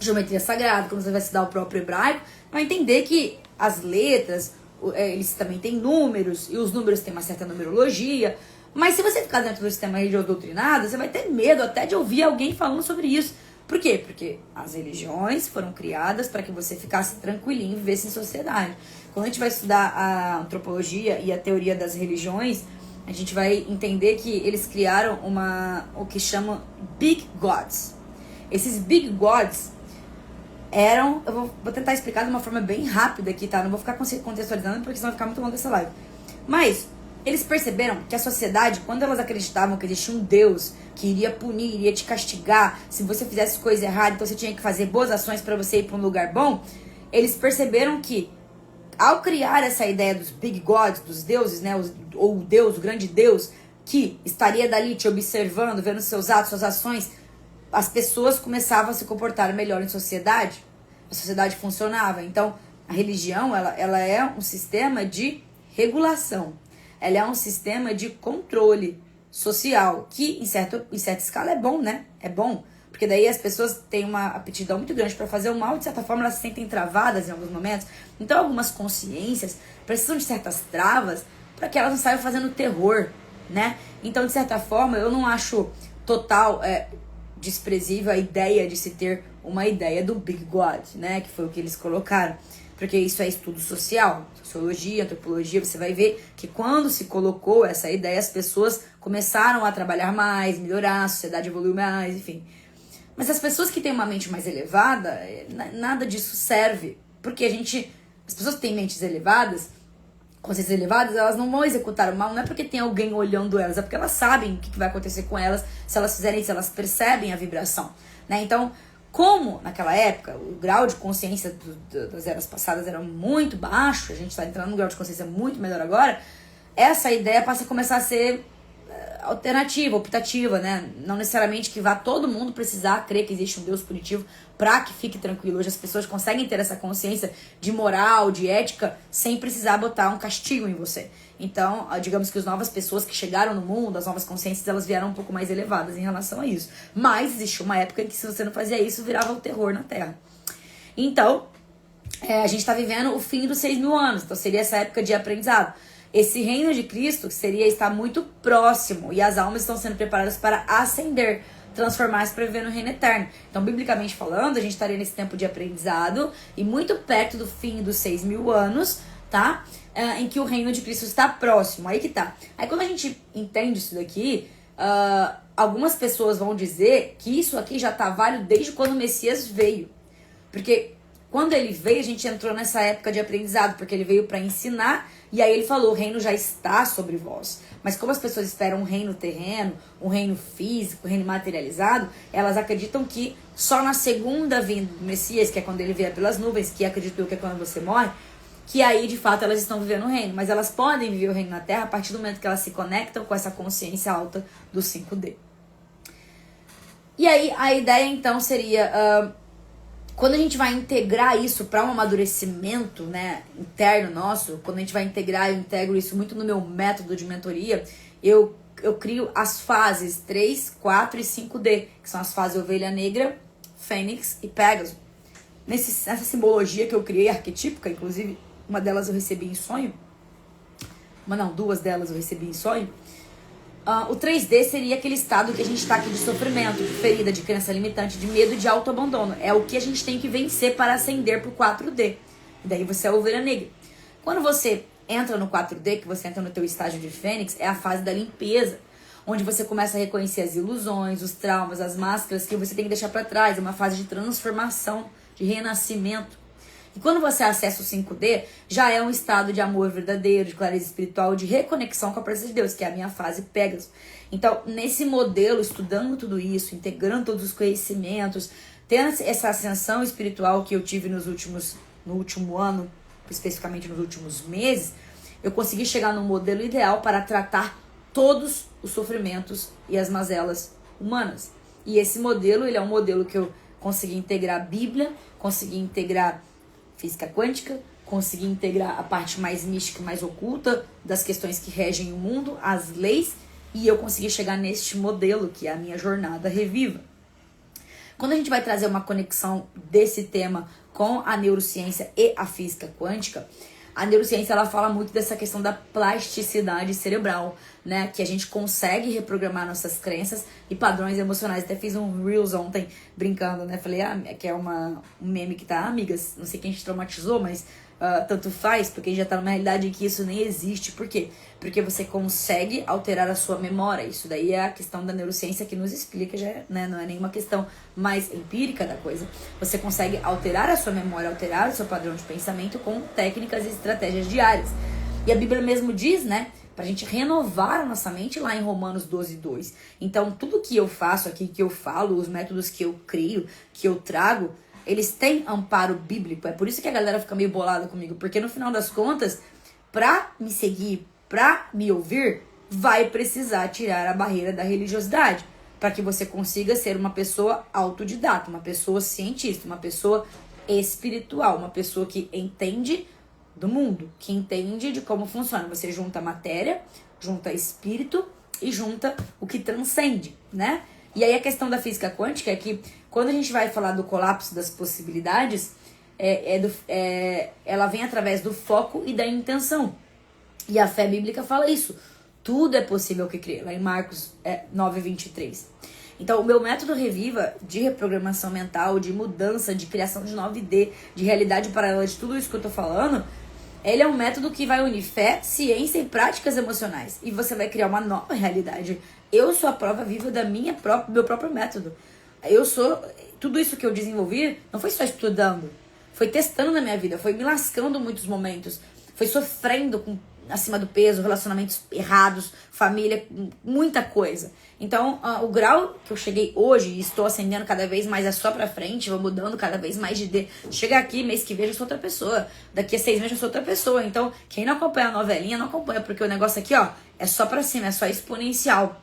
geometria sagrada, quando você vai estudar o próprio hebraico, vai entender que as letras, eles também têm números, e os números têm uma certa numerologia, mas se você ficar dentro do sistema religioso doutrinado, você vai ter medo até de ouvir alguém falando sobre isso. Por quê? Porque as religiões foram criadas para que você ficasse tranquilinho e vivesse em sociedade. Quando a gente vai estudar a antropologia e a teoria das religiões, a gente vai entender que eles criaram o que chamam Big Gods. Esses Big Gods eram... Eu vou tentar explicar de uma forma bem rápida aqui, tá? Não vou ficar contextualizando porque senão vai ficar muito longa essa live. Mas eles perceberam que a sociedade, quando elas acreditavam que existia um Deus que iria punir, iria te castigar se você fizesse coisa errada, então você tinha que fazer boas ações para você ir para um lugar bom, eles perceberam que ao criar essa ideia dos Big Gods, dos deuses, né, ou o Deus, o grande Deus, que estaria dali te observando, vendo seus atos, suas ações, as pessoas começavam a se comportar melhor em sociedade, a sociedade funcionava. Então, a religião, ela é um sistema de regulação, ela é um sistema de controle social, que em certa escala é bom, né? É bom, porque daí as pessoas têm uma aptidão muito grande para fazer o mal, de certa forma elas se sentem travadas em alguns momentos. Então algumas consciências precisam de certas travas para que elas não saiam fazendo terror, né? Então, de certa forma, eu não acho total desprezível a ideia de se ter uma ideia do Big God, né? Que foi o que eles colocaram. Porque isso é estudo social, sociologia, antropologia. Você vai ver que quando se colocou essa ideia, as pessoas começaram a trabalhar mais, melhorar, a sociedade evoluiu mais, enfim. Mas as pessoas que têm uma mente mais elevada, nada disso serve. Porque as pessoas que têm mentes elevadas, consciências elevadas, elas não vão executar o mal, não é porque tem alguém olhando elas, é porque elas sabem o que vai acontecer com elas, se elas fizerem isso, elas percebem a vibração, né? Então, como naquela época o grau de consciência das eras passadas era muito baixo, a gente está entrando num grau de consciência muito melhor agora, essa ideia passa a começar a ser alternativa, optativa, né? Não necessariamente que vá todo mundo precisar crer que existe um Deus punitivo para que fique tranquilo. Hoje as pessoas conseguem ter essa consciência de moral, de ética, sem precisar botar um castigo em você. Então, digamos que as novas pessoas que chegaram no mundo, as novas consciências, elas vieram um pouco mais elevadas em relação a isso. Mas existiu uma época em que se você não fazia isso, virava o terror na Terra. Então, a gente está vivendo o fim dos 6.000 anos. Então seria essa época de aprendizado. Esse reino de Cristo seria estar muito próximo e as almas estão sendo preparadas para ascender, transformar-se para viver no reino eterno. Então, biblicamente falando, a gente estaria nesse tempo de aprendizado e muito perto do fim dos 6.000 anos, tá? Em que o reino de Cristo está próximo. Aí que tá. Aí quando a gente entende isso daqui, algumas pessoas vão dizer que isso aqui já tá válido desde quando o Messias veio. Porque quando ele veio, a gente entrou nessa época de aprendizado, porque ele veio para ensinar, e aí ele falou, o reino já está sobre vós. Mas como as pessoas esperam um reino terreno, um reino físico, um reino materializado, elas acreditam que só na segunda vinda do Messias, que é quando ele vier pelas nuvens, que acredito eu que é quando você morre, que aí de fato elas estão vivendo o reino. Mas elas podem viver o reino na Terra a partir do momento que elas se conectam com essa consciência alta do 5D. E aí a ideia então seria... quando a gente vai integrar isso para um amadurecimento, né, interno nosso, quando a gente vai integrar, eu integro isso muito no meu método de mentoria, eu crio as fases 3, 4 e 5D, que são as fases Ovelha Negra, Fênix e Pégaso. Nessa simbologia que eu criei, arquetípica, inclusive uma delas eu recebi em sonho, duas delas eu recebi em sonho. O 3D seria aquele estado que a gente está aqui de sofrimento, de ferida, de crença limitante, de medo e de autoabandono. É o que a gente tem que vencer para ascender para o 4D. E daí você é a ovelha negra. Quando você entra no 4D, que você entra no teu estágio de Fênix, é a fase da limpeza, onde você começa a reconhecer as ilusões, os traumas, as máscaras que você tem que deixar para trás. É uma fase de transformação, de renascimento. E quando você acessa o 5D, já é um estado de amor verdadeiro, de clareza espiritual, de reconexão com a presença de Deus, que é a minha fase Pégaso. Então, nesse modelo, estudando tudo isso, integrando todos os conhecimentos, tendo essa ascensão espiritual que eu tive no último ano, especificamente nos últimos meses, eu consegui chegar no modelo ideal para tratar todos os sofrimentos e as mazelas humanas. E esse modelo, ele é um modelo que eu consegui integrar a Bíblia, consegui integrar física quântica, consegui integrar a parte mais mística, mais oculta das questões que regem o mundo, as leis, e eu consegui chegar neste modelo, que é a minha jornada reviva. Quando a gente vai trazer uma conexão desse tema com a neurociência e a física quântica, a neurociência ela fala muito dessa questão da plasticidade cerebral, né? Que a gente consegue reprogramar nossas crenças e padrões emocionais. Até fiz um Reels ontem brincando, né? Falei, que é um meme que tá, amigas, não sei quem te traumatizou, mas tanto faz, porque a gente já tá numa realidade em que isso nem existe. Por quê? Porque você consegue alterar a sua memória. Isso daí é a questão da neurociência que nos explica, já, né? Não é nenhuma questão mais empírica da coisa. Você consegue alterar a sua memória, alterar o seu padrão de pensamento com técnicas e estratégias diárias. E a Bíblia mesmo diz, né? Pra gente renovar a nossa mente lá em Romanos 12:2. Então, tudo que eu faço aqui, que eu falo, os métodos que eu crio, que eu trago, eles têm amparo bíblico. É por isso que a galera fica meio bolada comigo. Porque no final das contas, pra me seguir, pra me ouvir, vai precisar tirar a barreira da religiosidade. Para que você consiga ser uma pessoa autodidata, uma pessoa cientista, uma pessoa espiritual, uma pessoa que entende do mundo, que entende de como funciona. Você junta matéria, junta espírito e junta o que transcende, né? E aí a questão da física quântica é que quando a gente vai falar do colapso das possibilidades, ela vem através do foco e da intenção. E a fé bíblica fala isso. Tudo é possível que crê, lá em Marcos 9:23. Então, o meu método Reviva de reprogramação mental, de mudança, de criação de 9D, de realidade paralela, de tudo isso que eu tô falando, ele é um método que vai unir fé, ciência e práticas emocionais. E você vai criar uma nova realidade. Eu sou a prova viva da meu próprio método. Tudo isso que eu desenvolvi não foi só estudando, foi testando na minha vida, foi me lascando em muitos momentos, foi sofrendo acima do peso, relacionamentos errados, família, muita coisa. Então, o grau que eu cheguei hoje e estou ascendendo cada vez mais é só pra frente, vou mudando cada vez mais de chegar aqui, mês que vem eu sou outra pessoa, daqui a 6 meses eu sou outra pessoa. Então, quem não acompanha a novelinha, não acompanha, porque o negócio aqui, é só pra cima, é só exponencial.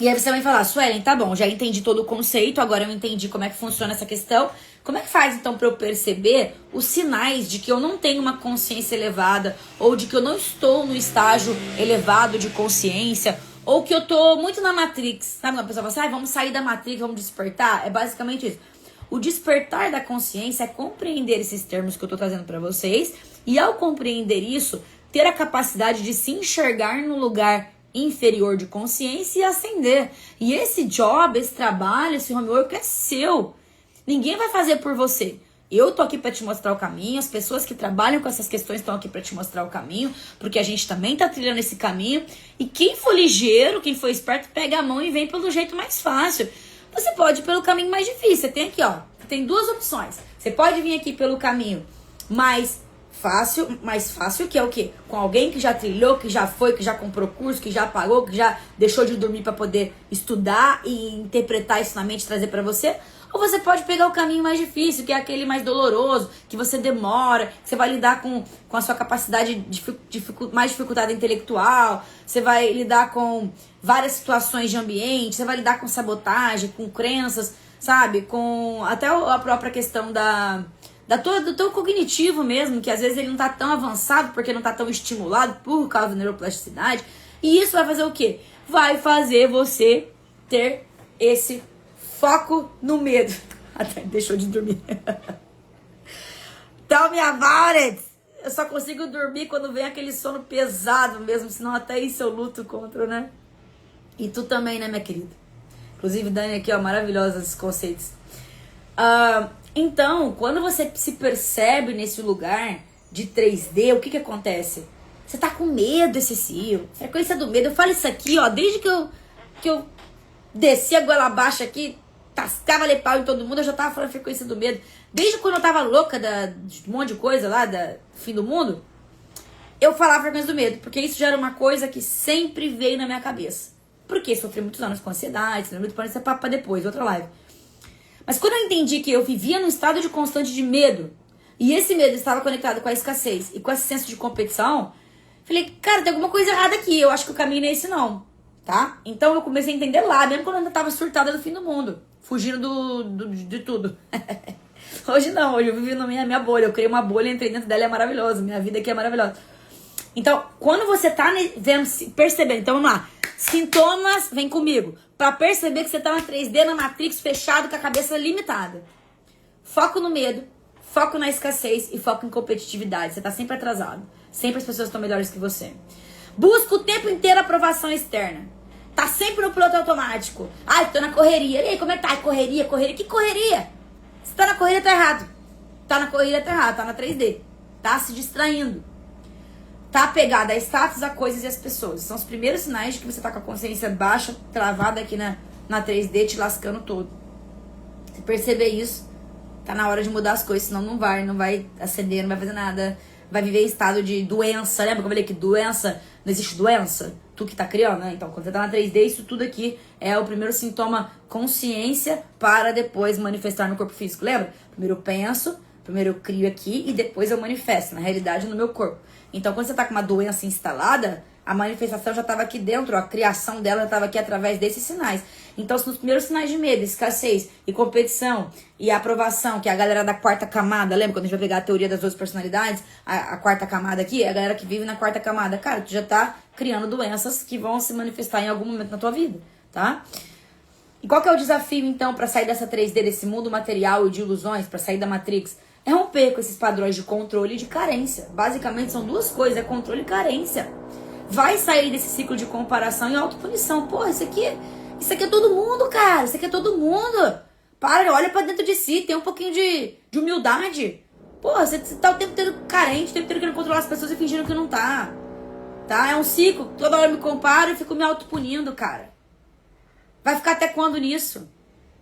E aí você vai falar, Suelen, tá bom, já entendi todo o conceito, agora eu entendi como é que funciona essa questão. Como é que faz, então, pra eu perceber os sinais de que eu não tenho uma consciência elevada, ou de que eu não estou no estágio elevado de consciência, ou que eu tô muito na Matrix? Sabe quando a pessoa fala assim, vamos sair da Matrix, vamos despertar? É basicamente isso. O despertar da consciência é compreender esses termos que eu tô trazendo pra vocês, e ao compreender isso, ter a capacidade de se enxergar no lugar inferior de consciência e ascender. E esse job, esse trabalho, esse homework é seu. Ninguém vai fazer por você. Eu tô aqui pra te mostrar o caminho, as pessoas que trabalham com essas questões estão aqui pra te mostrar o caminho, porque a gente também tá trilhando esse caminho. E quem for ligeiro, quem for esperto, pega a mão e vem pelo jeito mais fácil. Você pode ir pelo caminho mais difícil. Você tem aqui, tem duas opções. Você pode vir aqui pelo caminho mais fácil, que é o quê? Com alguém que já trilhou, que já foi, que já comprou curso, que já pagou, que já deixou de dormir pra poder estudar e interpretar isso na mente e trazer pra você. Ou você pode pegar o caminho mais difícil, que é aquele mais doloroso, que você demora, que você vai lidar com a sua capacidade mais dificultada intelectual, você vai lidar com várias situações de ambiente, você vai lidar com sabotagem, com crenças, sabe? Com até a própria questão do teu cognitivo mesmo, que às vezes ele não tá tão avançado porque não tá tão estimulado por causa da neuroplasticidade. E isso vai fazer o quê? Vai fazer você ter esse foco no medo. Até deixou de dormir. Tell me about it. Eu só consigo dormir quando vem aquele sono pesado mesmo, senão até isso eu luto contra, né? E tu também, né, minha querida? Inclusive, Dani aqui, maravilhosa esses conceitos. Então, quando você se percebe nesse lugar de 3D, o que acontece? Você tá com medo excessivo, frequência do medo. Eu falo isso aqui, desde que eu desci a goela abaixo aqui, tascava pau em todo mundo, eu já tava falando frequência do medo. Desde quando eu tava louca de um monte de coisa lá, da fim do mundo, eu falava frequência do medo, porque isso já era uma coisa que sempre veio na minha cabeça. Porque sofri muitos anos com ansiedade, muito pode ser papo pra depois, outra live. Mas quando eu entendi que eu vivia num estado de constante de medo, e esse medo estava conectado com a escassez e com esse senso de competição, falei, cara, tem alguma coisa errada aqui, eu acho que o caminho não é esse não, tá? Então eu comecei a entender lá, mesmo quando eu ainda tava surtada no fim do mundo, fugindo de tudo. Hoje não, hoje eu vivo na minha bolha, eu criei uma bolha, entrei dentro dela, é maravilhoso, minha vida aqui é maravilhosa. Então, quando você tá vendo, percebendo, então vamos lá, sintomas, vem comigo, pra perceber que você tá na 3D, na Matrix, fechado, com a cabeça limitada. Foco no medo, foco na escassez e foco em competitividade, você tá sempre atrasado, sempre as pessoas estão melhores que você. Busca o tempo inteiro aprovação externa, tá sempre no piloto automático, ai, tô na correria, e aí, como é que tá? Correria, que correria? Se tá na correria, tá errado, tá na correria, tá errado, tá na 3D, tá se distraindo. Tá apegado a status, a coisas e as pessoas. São os primeiros sinais de que você tá com a consciência baixa, travada aqui na 3D, te lascando todo. Se perceber isso, tá na hora de mudar as coisas, senão não vai acender, não vai fazer nada. Vai viver em estado de doença. Lembra que eu falei que doença, não existe doença? Tu que tá criando, né? Então, quando você tá na 3D, isso tudo aqui é o primeiro sintoma, consciência, para depois manifestar no corpo físico. Lembra? Primeiro eu penso, primeiro eu crio aqui e depois eu manifesto, na realidade, no meu corpo. Então, quando você tá com uma doença instalada, a manifestação já estava aqui dentro, a criação dela já estava aqui através desses sinais. Então, nos primeiros sinais de medo, escassez e competição e aprovação, que é a galera da quarta camada, lembra quando a gente vai pegar a teoria das duas personalidades? A quarta camada aqui é a galera que vive na quarta camada. Cara, tu já tá criando doenças que vão se manifestar em algum momento na tua vida, tá? E qual que é o desafio, então, para sair dessa 3D, desse mundo material e de ilusões, para sair da Matrix? É romper com esses padrões de controle e de carência. Basicamente são duas coisas, é controle e carência. Vai sair desse ciclo de comparação e autopunição. Porra, isso aqui é todo mundo, cara. Isso aqui é todo mundo. Para, olha pra dentro de si, tem um pouquinho de humildade. Porra, você tá o tempo inteiro carente, o tempo inteiro querendo controlar as pessoas e fingindo que não tá. Tá? É um ciclo. Toda hora eu me comparo e fico me autopunindo, cara. Vai ficar até quando nisso?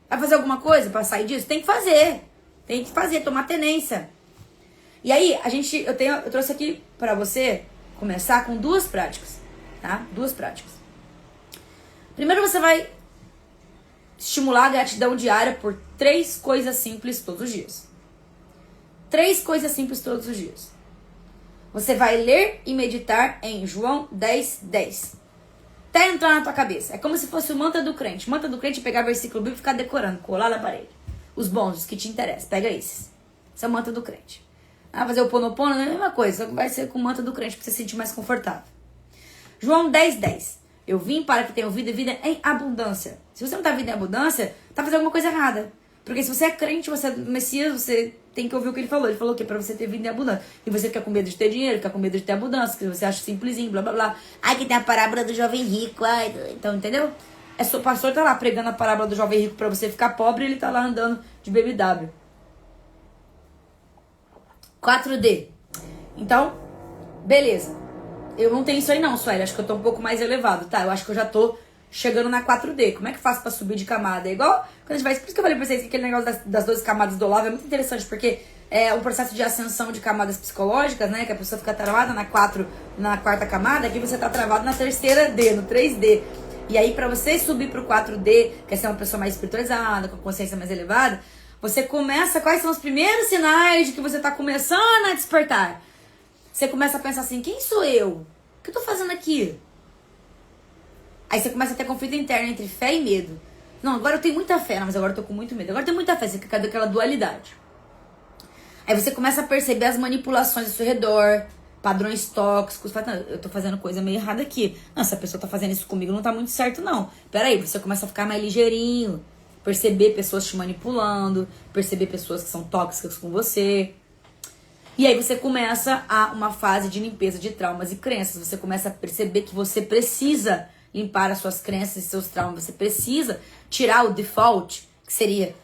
Vai fazer alguma coisa pra sair disso? Tem que fazer. Tem que fazer, tomar tenência. E aí, eu trouxe aqui pra você começar com duas práticas, tá? Duas práticas. Primeiro você vai estimular a gratidão diária por 3 coisas simples todos os dias. 3 coisas simples todos os dias. Você vai ler e meditar em João 10:10. Até entrar na tua cabeça. É como se fosse o mantra do crente. O mantra do crente é pegar versículo bíblico e ficar decorando, colar na parede. Os bons, os que te interessam. Pega esses. Esse é o mantra do crente. Fazer o ponopono é a mesma coisa, só que vai ser com o mantra do crente pra você se sentir mais confortável. João 10:10. Eu vim para que tenham vida e vida em abundância. Se você não tá vida em abundância, tá fazendo alguma coisa errada. Porque se você é crente, você é Messias, você tem que ouvir o que ele falou. Ele falou que pra você ter vida em abundância. E você fica com medo de ter dinheiro, fica com medo de ter abundância, que você acha simplesinho, blá blá blá. Ai, que tem a parábola do jovem rico. Ai, então, entendeu? O pastor tá lá pregando a parábola do jovem rico pra você ficar pobre e ele tá lá andando de BMW. 4D. Então, beleza. Eu não tenho isso aí não, Sueli. Acho que eu tô um pouco mais elevado, tá? Eu acho que eu já tô chegando na 4D. Como é que eu faço pra subir de camada? É igual quando a gente vai... Por isso que eu falei pra vocês que aquele negócio das 12 camadas do Olavo é muito interessante, porque é um processo de ascensão de camadas psicológicas, né? Que a pessoa fica travada na quarta camada, aqui você tá travado na terceira D, no 3D. E aí, pra você subir pro 4D, quer ser uma pessoa mais espiritualizada, com consciência mais elevada, você começa... Quais são os primeiros sinais de que você tá começando a despertar? Você começa a pensar assim, quem sou eu? O que eu tô fazendo aqui? Aí você começa a ter conflito interno entre fé e medo. Não, agora eu tenho muita fé, não, mas agora eu tô com muito medo. Agora eu tenho muita fé, você fica daquela dualidade. Aí você começa a perceber as manipulações ao seu redor, padrões tóxicos. Fala, eu tô fazendo coisa meio errada aqui. Não, se a pessoa tá fazendo isso comigo, não tá muito certo, não. Peraí, você começa a ficar mais ligeirinho. Perceber pessoas te manipulando, perceber pessoas que são tóxicas com você. E aí você começa uma fase de limpeza de traumas e crenças. Você começa a perceber que você precisa limpar as suas crenças e seus traumas. Você precisa tirar o default, que seria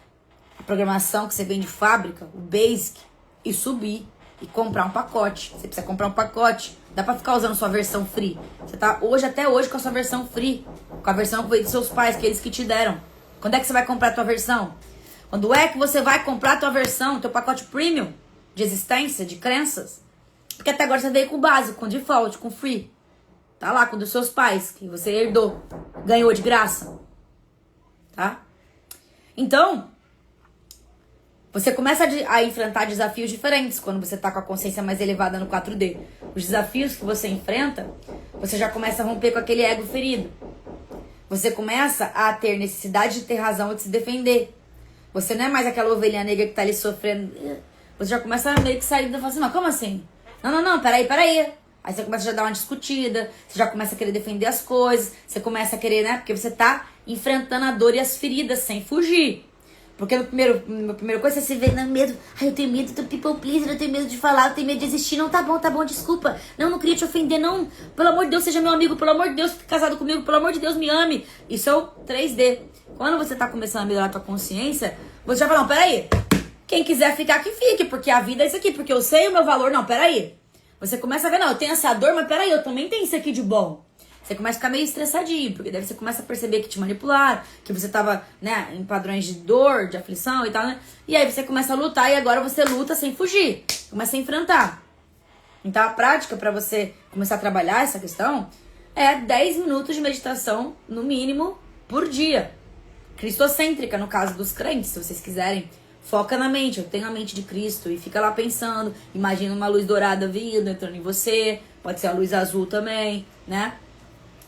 a programação que você vem de fábrica, o basic, e subir e comprar um pacote. Você precisa comprar um pacote. Dá pra ficar usando sua versão free. Você tá até hoje com a sua versão free. Com a versão que veio dos seus pais, que eles que te deram. Quando é que você vai comprar a tua versão? Quando é que você vai comprar a tua versão, teu pacote premium de existência, de crenças? Porque até agora você veio com o básico, com default, com free. Tá lá, com os seus pais, que você herdou, ganhou de graça. Tá? Então, Você começa a enfrentar desafios diferentes quando você tá com a consciência mais elevada no 4D. Os desafios que você enfrenta, você já começa a romper com aquele ego ferido. Você começa a ter necessidade de ter razão e de se defender. Você não é mais aquela ovelhinha negra que tá ali sofrendo. Você já começa a meio que sair e falar assim, mas como assim? Não, peraí. Aí você começa a já dar uma discutida, você já começa a querer defender as coisas, você começa a querer, né? Porque você tá enfrentando a dor e as feridas sem fugir. Porque no primeiro coisa você se vê no medo. Ai, eu tenho medo do people pleaser, eu tenho medo de falar, eu tenho medo de existir. Não, tá bom, desculpa. Não queria te ofender, não. Pelo amor de Deus, seja meu amigo. Pelo amor de Deus, fique casado comigo. Pelo amor de Deus, me ame. Isso é o 3D. Quando você tá começando a melhorar a tua consciência, você já fala, não, peraí. Quem quiser ficar, que fique. Porque a vida é isso aqui. Porque eu sei o meu valor. Não, peraí. Você começa a ver, não, eu tenho essa dor, mas peraí, eu também tenho isso aqui de bom. Você começa a ficar meio estressadinho, porque daí você começa a perceber que te manipularam, que você tava, né, em padrões de dor, de aflição e tal, né? E aí você começa a lutar e agora você luta sem fugir, começa a enfrentar. Então a prática para você começar a trabalhar essa questão é 10 minutos de meditação, no mínimo, por dia. Cristocêntrica, no caso dos crentes, se vocês quiserem. Foca na mente, eu tenho a mente de Cristo e fica lá pensando, imagina uma luz dourada vindo, entrando em você, pode ser a luz azul também, né?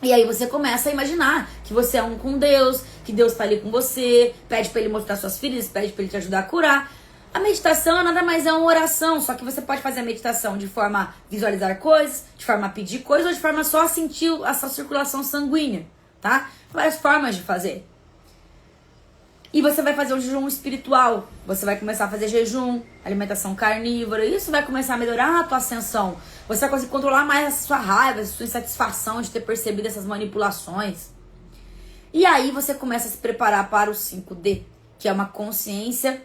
E aí você começa a imaginar que você é um com Deus, que Deus tá ali com você, pede pra ele mostrar suas feridas, pede pra ele te ajudar a curar. A meditação nada mais é uma oração, só que você pode fazer a meditação de forma a visualizar coisas, de forma a pedir coisas, ou de forma só a sentir essa circulação sanguínea, tá? Várias formas de fazer. E você vai fazer um jejum espiritual, você vai começar a fazer jejum, alimentação carnívora, isso vai começar a melhorar a tua ascensão. Você vai conseguir controlar mais a sua raiva, a sua insatisfação de ter percebido essas manipulações. E aí você começa a se preparar para o 5D, que é uma consciência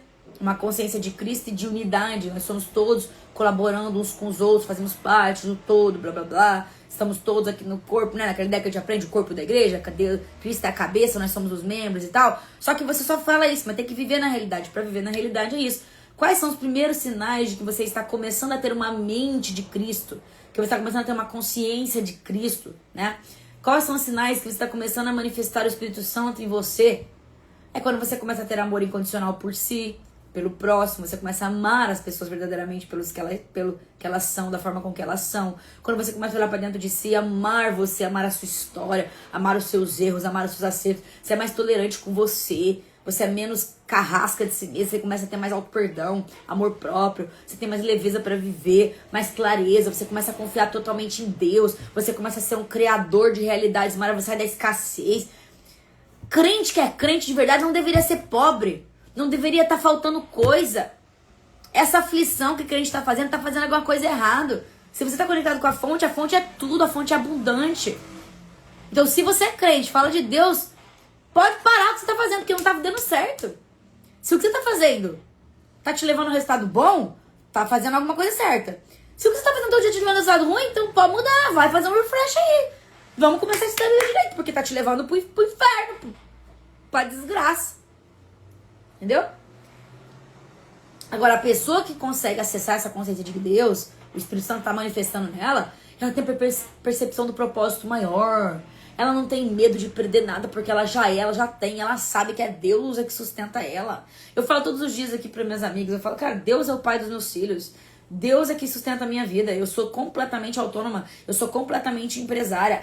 de Cristo e de unidade. Nós somos todos colaborando uns com os outros, fazemos parte do todo, blá blá blá. Estamos todos aqui no corpo, né? Naquela ideia que a gente aprende, o corpo da igreja, cadê Cristo é a cabeça, nós somos os membros e tal. Só que você só fala isso, mas tem que viver na realidade. Para viver na realidade é isso. Quais são os primeiros sinais de que você está começando a ter uma mente de Cristo? Que você está começando a ter uma consciência de Cristo, né? Quais são os sinais que você está começando a manifestar o Espírito Santo em você? É quando você começa a ter amor incondicional por si, pelo próximo, você começa a amar as pessoas verdadeiramente pelo que elas são, da forma com que elas são. Quando você começa a olhar pra dentro de si, amar você, amar a sua história, amar os seus erros, amar os seus acertos, você é mais tolerante com você é menos carrasca de si mesmo, você começa a ter mais auto-perdão, amor próprio, você tem mais leveza pra viver, mais clareza, você começa a confiar totalmente em Deus, você começa a ser um criador de realidades maravilhosas, sai da escassez. Crente que é crente de verdade não deveria ser pobre. Não deveria estar faltando coisa. Essa aflição que a gente está fazendo alguma coisa errada. Se você está conectado com a fonte é tudo, a fonte é abundante. Então, se você é crente, fala de Deus, pode parar o que você está fazendo, porque não está dando certo. Se o que você está fazendo está te levando a um resultado bom, tá fazendo alguma coisa certa. Se o que você está fazendo todo dia te levando a um resultado ruim, então pode mudar, vai fazer um refresh aí. Vamos começar a estudar direito, porque tá te levando pro inferno, pra desgraça. Entendeu? Agora, a pessoa que consegue acessar essa consciência de Deus, o Espírito Santo tá manifestando nela, ela tem percepção do propósito maior. Ela não tem medo de perder nada, porque ela já tem, ela sabe que é Deus que sustenta ela. Eu falo todos os dias aqui para meus amigos, eu falo, cara, Deus é o pai dos meus filhos. Deus é que sustenta a minha vida. Eu sou completamente autônoma, eu sou completamente empresária.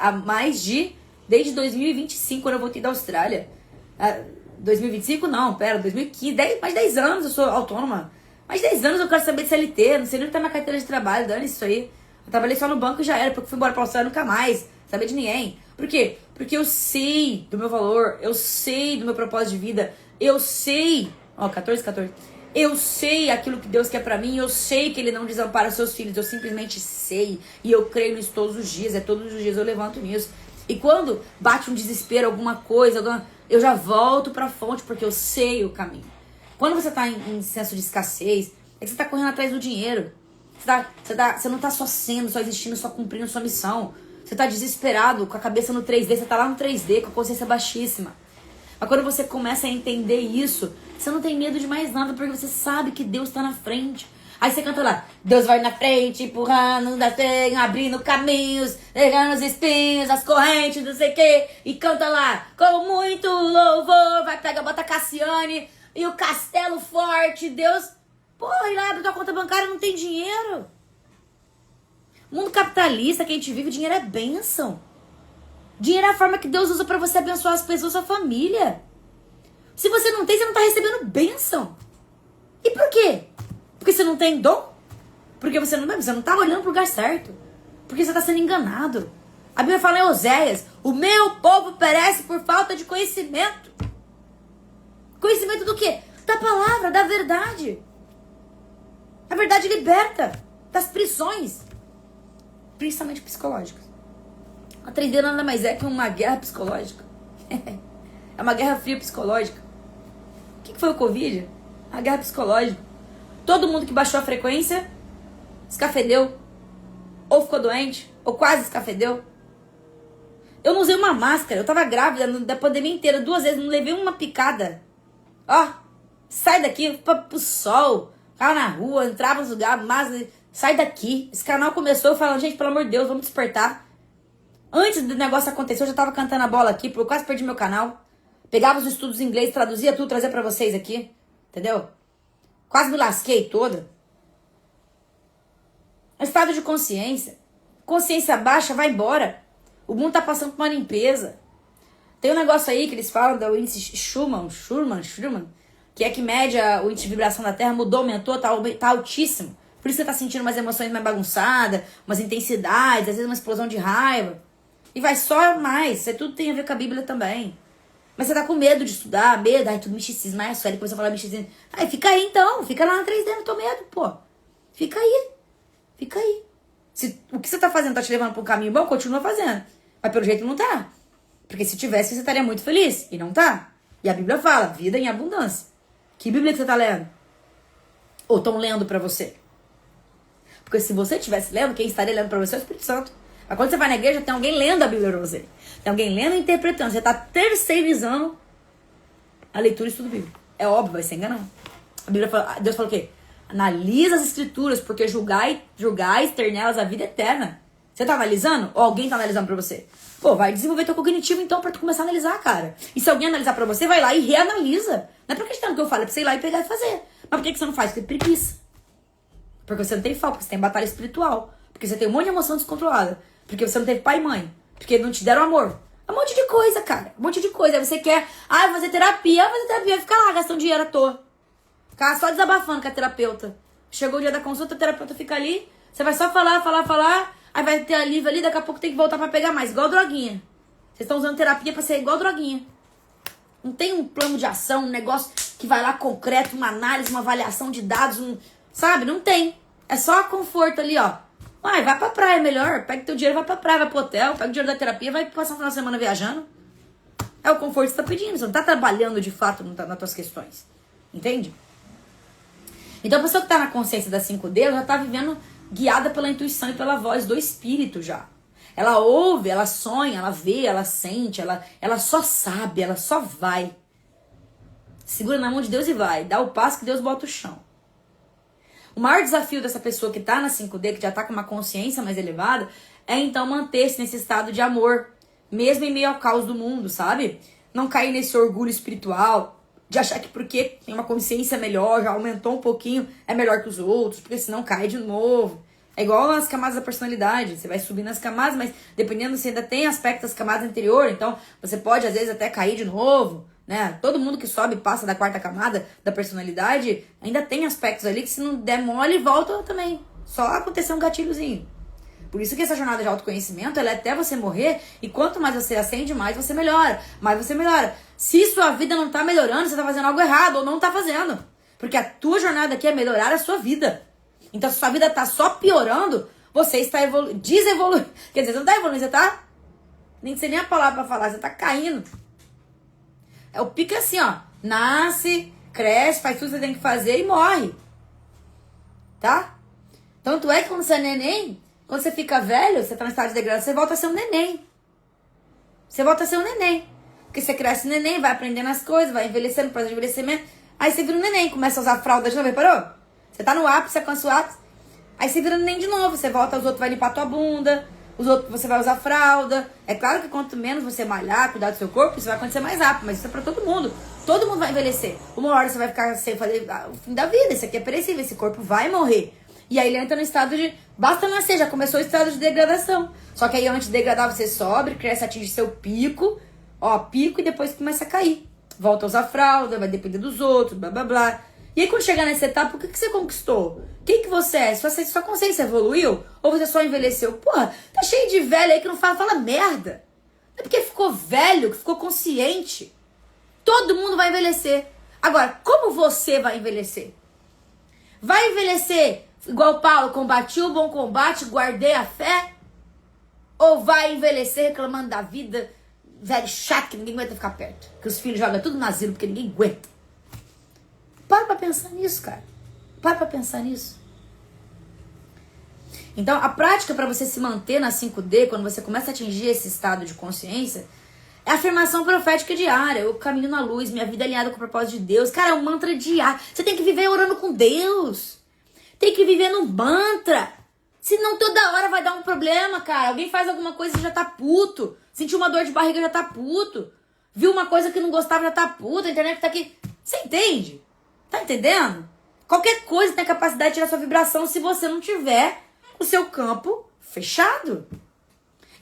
Desde 2025, quando eu voltei da Austrália. 2025 não, 2015, mais 10 anos eu sou autônoma. Mais 10 anos eu quero saber de CLT, não sei nem onde tá minha carteira de trabalho, dane isso aí. Eu trabalhei só no banco e já era, porque fui embora pra Austrália nunca mais, saber de ninguém. Por quê? Porque eu sei do meu valor, eu sei do meu propósito de vida, eu sei, 14. Eu sei aquilo que Deus quer pra mim, eu sei que Ele não desampara os seus filhos, eu simplesmente sei. E eu creio nisso todos os dias, todos os dias eu levanto nisso. E quando bate um desespero, alguma coisa, eu já volto pra fonte, porque eu sei o caminho. Quando você tá em senso de escassez, é que você tá correndo atrás do dinheiro. Você não tá só sendo, só existindo, só cumprindo sua missão. Você tá desesperado, com a cabeça no 3D, você tá lá no 3D, com a consciência baixíssima. Mas quando você começa a entender isso, você não tem medo de mais nada, porque você sabe que Deus tá na frente. Aí você canta lá, Deus vai na frente, empurrando, abrindo caminhos, negando os espinhos, as correntes, não sei o quê. E canta lá, com muito louvor, bota Cassiane. e o castelo forte, Deus... Porra, e lá abre tua conta bancária não tem dinheiro. Mundo capitalista que a gente vive, dinheiro é bênção. Dinheiro é a forma que Deus usa pra você abençoar as pessoas, sua família. Se você não tem, você não tá recebendo bênção. E por quê? Porque você não tem dom? Porque você não tá olhando pro lugar certo. Porque você tá sendo enganado. A Bíblia fala em Oséias, o meu povo perece por falta de conhecimento. Conhecimento do quê? Da palavra, da verdade. A verdade liberta das prisões, principalmente psicológicas. A 3D nada mais é que uma guerra psicológica. É uma guerra fria psicológica. O que foi o Covid? Uma guerra psicológica. Todo mundo que baixou a frequência escafedeu, ou ficou doente, ou quase escafedeu. Eu não usei uma máscara, eu tava grávida da pandemia inteira, 2 vezes, não levei uma picada. Ó, sai daqui, pro sol, ficava na rua, entrava nos lugares, mas sai daqui. Esse canal começou falando, gente, pelo amor de Deus, vamos despertar. Antes do negócio acontecer, eu já tava cantando a bola aqui, porque eu quase perdi meu canal. Pegava os estudos em inglês, traduzia tudo, trazia pra vocês aqui, entendeu? Quase me lasquei toda. Estado de consciência. Consciência baixa, vai embora. O mundo tá passando por uma limpeza. Tem um negócio aí que eles falam do índice Schumann, que é que mede o índice de vibração da Terra, mudou, aumentou, tá altíssimo. Por isso você tá sentindo umas emoções mais bagunçadas, umas intensidades, às vezes uma explosão de raiva. E vai só mais. Isso tudo tem a ver com a Bíblia também. Mas você tá com medo de estudar, medo, ai, tudo misticismo, ai, a Sueli começou a falar misticismo. Ai, fica aí então, fica lá na 3D, não tô medo, pô. Fica aí. Fica aí. Se o que você tá fazendo tá te levando pra um caminho bom, continua fazendo. Mas pelo jeito não tá. Porque se tivesse, você estaria muito feliz. E não tá. E a Bíblia fala, vida em abundância. Que Bíblia que você tá lendo? Ou estão lendo pra você? Porque se você estivesse lendo, quem estaria lendo pra você é o Espírito Santo. Mas quando você vai na igreja, tem alguém lendo a Bíblia pra você. Tem alguém lendo e interpretando. Você tá terceirizando a leitura e estudo bíblico. É óbvio, vai ser enganado. A Bíblia fala, Deus fala o quê? Analisa as escrituras, porque julgais ter nelas a vida eterna. Você tá analisando? Ou alguém tá analisando pra você? Pô, vai desenvolver teu cognitivo então pra tu começar a analisar, cara. E se alguém analisar pra você, vai lá e reanalisa. Não é pra acreditar no que eu falo, é pra você ir lá e pegar e fazer. Mas por que você não faz? Porque preguiça. Porque você não tem foco, porque você tem batalha espiritual. Porque você tem um monte de emoção descontrolada. Porque você não teve pai e mãe. Porque não te deram amor. É um monte de coisa, cara. Um monte de coisa. Aí você quer, fazer terapia. Fica lá gastando dinheiro à toa. Ficar só desabafando com a terapeuta. Chegou o dia da consulta, a terapeuta fica ali. Você vai só falar. Aí vai ter alívio ali, daqui a pouco tem que voltar pra pegar mais. Igual droguinha. Vocês estão usando terapia pra ser igual droguinha. Não tem um plano de ação, um negócio que vai lá concreto, uma análise, uma avaliação de dados. Sabe? Não tem. É só conforto ali, ó. Vai pra praia melhor. Pega teu dinheiro, vai pra praia, vai pro hotel. Pega o dinheiro da terapia, vai passar um final de semana viajando. É o conforto que você tá pedindo. Você não tá trabalhando de fato nas tuas questões. Entende? Então a pessoa que tá na consciência da 5D, ela já tá vivendo guiada pela intuição e pela voz do Espírito já. Ela ouve, ela sonha, ela vê, ela sente, ela só sabe, ela só vai. Segura na mão de Deus e vai. Dá o passo que Deus bota o chão. O maior desafio dessa pessoa que tá na 5D, que já tá com uma consciência mais elevada, é então manter-se nesse estado de amor, mesmo em meio ao caos do mundo, sabe? Não cair nesse orgulho espiritual, de achar que porque tem uma consciência melhor, já aumentou um pouquinho, é melhor que os outros, porque senão cai de novo. É igual nas camadas da personalidade, você vai subir nas camadas, mas dependendo se ainda tem aspectos das camadas anteriores, então você pode às vezes até cair de novo, né? Todo mundo que sobe e passa da 4ª camada da personalidade, ainda tem aspectos ali que se não der mole, volta também. Só acontecer um gatilhozinho. Por isso que essa jornada de autoconhecimento, ela é até você morrer, e quanto mais você acende, mais você melhora. Mais você melhora. Se sua vida não tá melhorando, você tá fazendo algo errado, ou não tá fazendo. Porque a tua jornada aqui é melhorar a sua vida. Então, se sua vida tá só piorando, você está desevoluindo. Quer dizer, você não tá evoluindo, você tá... Nem sei nem a palavra pra falar, você tá caindo. É o pico assim, ó. Nasce, cresce, faz tudo que você tem que fazer e morre. Tá? Tanto é que quando você é neném... Quando você fica velho, você tá no estado de degradação, você volta a ser um neném. Você volta a ser um neném. Porque você cresce neném, vai aprendendo as coisas, vai envelhecendo, faz envelhecimento. Aí você vira um neném, começa a usar fralda de novo, reparou? Você tá no ápice, você alcança o ápice. Aí você vira um neném de novo, você volta, os outros vai limpar tua bunda, Você vai usar fralda. É claro que quanto menos você malhar, cuidar do seu corpo, isso vai acontecer mais rápido. Mas isso é pra todo mundo. Todo mundo vai envelhecer. Uma hora você vai ficar sem fazer o fim da vida. Isso aqui é perecível. Esse corpo vai morrer. E aí ele entra no estado de... Basta nascer, já começou o estado de degradação. Só que aí antes de degradar você sobe, cresce, atinge seu pico. Ó, pico e depois começa a cair. Volta a usar fralda, vai depender dos outros, blá blá blá. E aí quando chegar nessa etapa, o que você conquistou? Quem que você é? Sua consciência evoluiu? Ou você só envelheceu? Porra, tá cheio de velho aí que não fala merda. Não é porque ficou velho, que ficou consciente. Todo mundo vai envelhecer. Agora, como você vai envelhecer? Vai envelhecer igual Paulo, combati o bom combate, guardei a fé? Ou vai envelhecer reclamando da vida, velho chato que ninguém aguenta ficar perto? Que os filhos jogam tudo no asilo porque ninguém aguenta. Para pra pensar nisso, cara. Para pra pensar nisso. Então, a prática para você se manter na 5D, quando você começa a atingir esse estado de consciência, é a afirmação profética diária. Eu caminho na luz, minha vida é alinhada com o propósito de Deus. Cara, é um mantra diário. Você tem que viver orando com Deus. Tem que viver no mantra. Senão toda hora vai dar um problema, cara. Alguém faz alguma coisa e já tá puto. Sentiu uma dor de barriga, já tá puto. Viu uma coisa que não gostava, já tá puto. A internet tá aqui. Você entende? Tá entendendo? Qualquer coisa tem a capacidade de tirar sua vibração se você não tiver o seu campo fechado.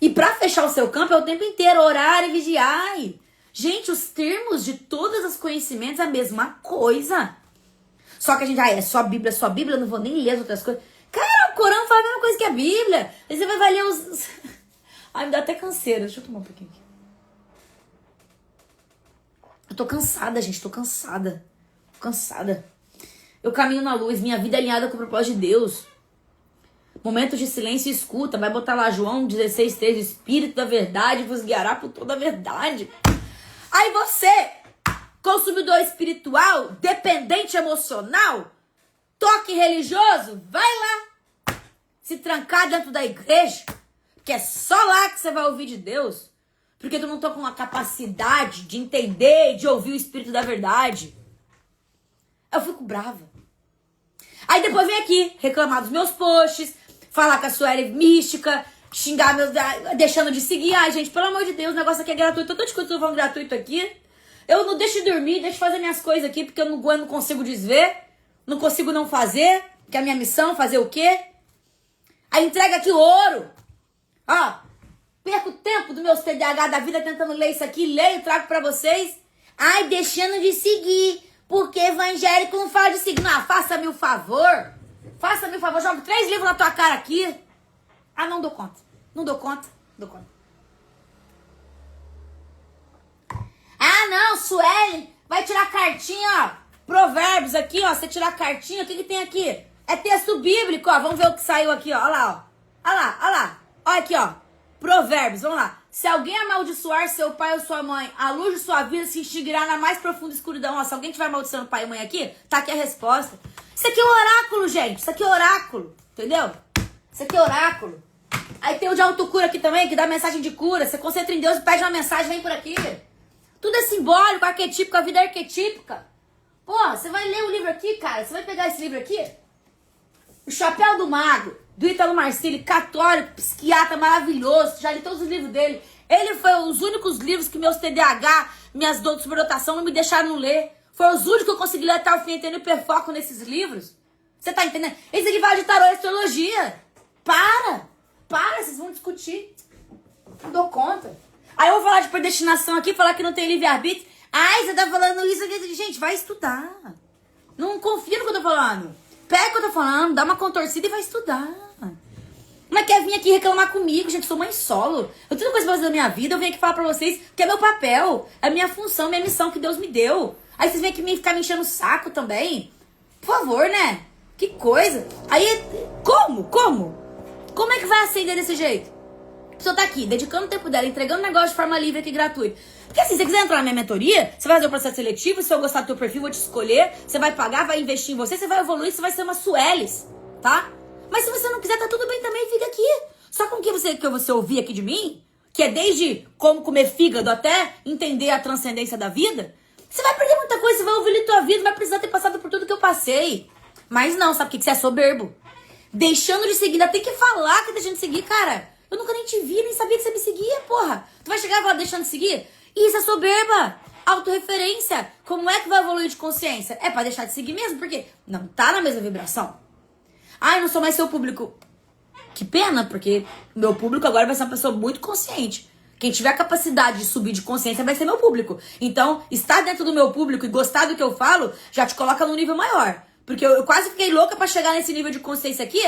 E pra fechar o seu campo é o tempo inteiro, orar e vigiar. Gente, os termos de todos os conhecimentos é a mesma coisa. Só que a gente, é só Bíblia, eu não vou nem ler as outras coisas. Cara, o Corão fala a mesma coisa que a Bíblia. Aí você vai ler os... Ai, me dá até canseira. Deixa eu tomar um pouquinho aqui. Eu tô cansada, gente, tô cansada. Cansada. Eu caminho na luz, minha vida é alinhada com o propósito de Deus. Momentos de silêncio e escuta. Vai botar lá João 16:3. O Espírito da verdade vos guiará por toda a verdade. Aí você, consumidor espiritual, dependente emocional, toque religioso, vai lá se trancar dentro da igreja, porque é só lá que você vai ouvir de Deus, porque tu não tá com a capacidade de entender e de ouvir o Espírito da verdade. Eu fico brava. Aí depois vem aqui reclamar dos meus posts, falar que a Sueli mística, xingar meus... deixando de seguir. Ai, gente, pelo amor de Deus, o negócio aqui é gratuito. Eu tô discutindo falando gratuito aqui. Eu não deixo de dormir, deixo de fazer minhas coisas aqui, porque eu não consigo desver. Não consigo não fazer, que é a minha missão, fazer o quê? Aí entrega aqui o ouro. Ó, perco o tempo do meus TDAH da vida tentando ler isso aqui, leio, trago pra vocês. Ai, deixando de seguir. Porque evangélico não fala de signo. Ah, faça-me o favor. Faça-me o favor. Jogo 3 livros na tua cara aqui. Ah, não dou conta. Não dou conta. Não dou conta. Ah, não, Sueli. Vai tirar cartinha, ó. Provérbios aqui, ó. Você tirar cartinha, o que tem aqui? É texto bíblico, ó. Vamos ver o que saiu aqui, ó. Olha lá, ó. Olha lá, olha lá. Olha aqui, ó. Provérbios, vamos lá. Se alguém amaldiçoar seu pai ou sua mãe, a luz de sua vida se extinguirá na mais profunda escuridão. Ó, se alguém tiver amaldiçoando pai e mãe aqui, tá aqui a resposta. Isso aqui é um oráculo, gente. Isso aqui é oráculo. Entendeu? Isso aqui é oráculo. Aí tem o de autocura aqui também, que dá mensagem de cura. Você concentra em Deus e pede uma mensagem, vem por aqui. Tudo é simbólico, arquetípico, a vida é arquetípica. Pô, você vai ler o livro aqui, cara. Você vai pegar esse livro aqui. O Chapéu do Mago, do Ítalo Marcilli, católico, psiquiatra maravilhoso. Já li todos os livros dele. Ele foi os únicos livros que meus TDAH, minhas dores de superdotação não me deixaram ler. Foi os únicos que eu consegui ler até o fim, tendo hiperfoco nesses livros. Você tá entendendo? Esse aqui fala de tarô e astrologia. Para, vocês vão discutir. Não dou conta. Aí eu vou falar de predestinação aqui, falar que não tem livre-arbítrio. Ai, você tá falando isso aqui. Gente, vai estudar. Não confia no que eu tô falando. Pega o que eu tô falando, dá uma contorcida e vai estudar. Mas quer vir aqui reclamar comigo, gente, sou mãe solo. Eu tenho coisa pra fazer da minha vida, eu venho aqui falar pra vocês que é meu papel, é minha função, minha missão que Deus me deu. Aí vocês vêm aqui ficar me enchendo o saco também. Por favor, né? Que coisa. Aí, como? Como é que vai acender desse jeito? A pessoa tá aqui, dedicando o tempo dela, entregando negócio de forma livre aqui, gratuito. Porque assim, se você quiser entrar na minha mentoria, você vai fazer o processo seletivo, se eu gostar do teu perfil, vou te escolher, você vai pagar, vai investir em você, você vai evoluir, você vai ser uma Suelis, tá? Mas se você não quiser, tá tudo bem também, fica aqui. Só com o que você ouvir aqui de mim, que é desde como comer fígado até entender a transcendência da vida, você vai perder muita coisa, você vai ouvir a tua vida, vai precisar ter passado por tudo que eu passei. Mas não, sabe o que você é soberbo? Deixando de seguir, ainda tem que falar que deixando de seguir, cara. Eu nunca nem te vi, nem sabia que você me seguia, porra. Tu vai chegar e falar deixando de seguir? Isso é soberba. Autorreferência. Como é que vai evoluir de consciência? É pra deixar de seguir mesmo, porque não tá na mesma vibração. Ai, não sou mais seu público. Que pena, porque meu público agora vai ser uma pessoa muito consciente. Quem tiver a capacidade de subir de consciência vai ser meu público. Então, estar dentro do meu público e gostar do que eu falo, já te coloca num nível maior. Porque eu quase fiquei louca pra chegar nesse nível de consciência aqui.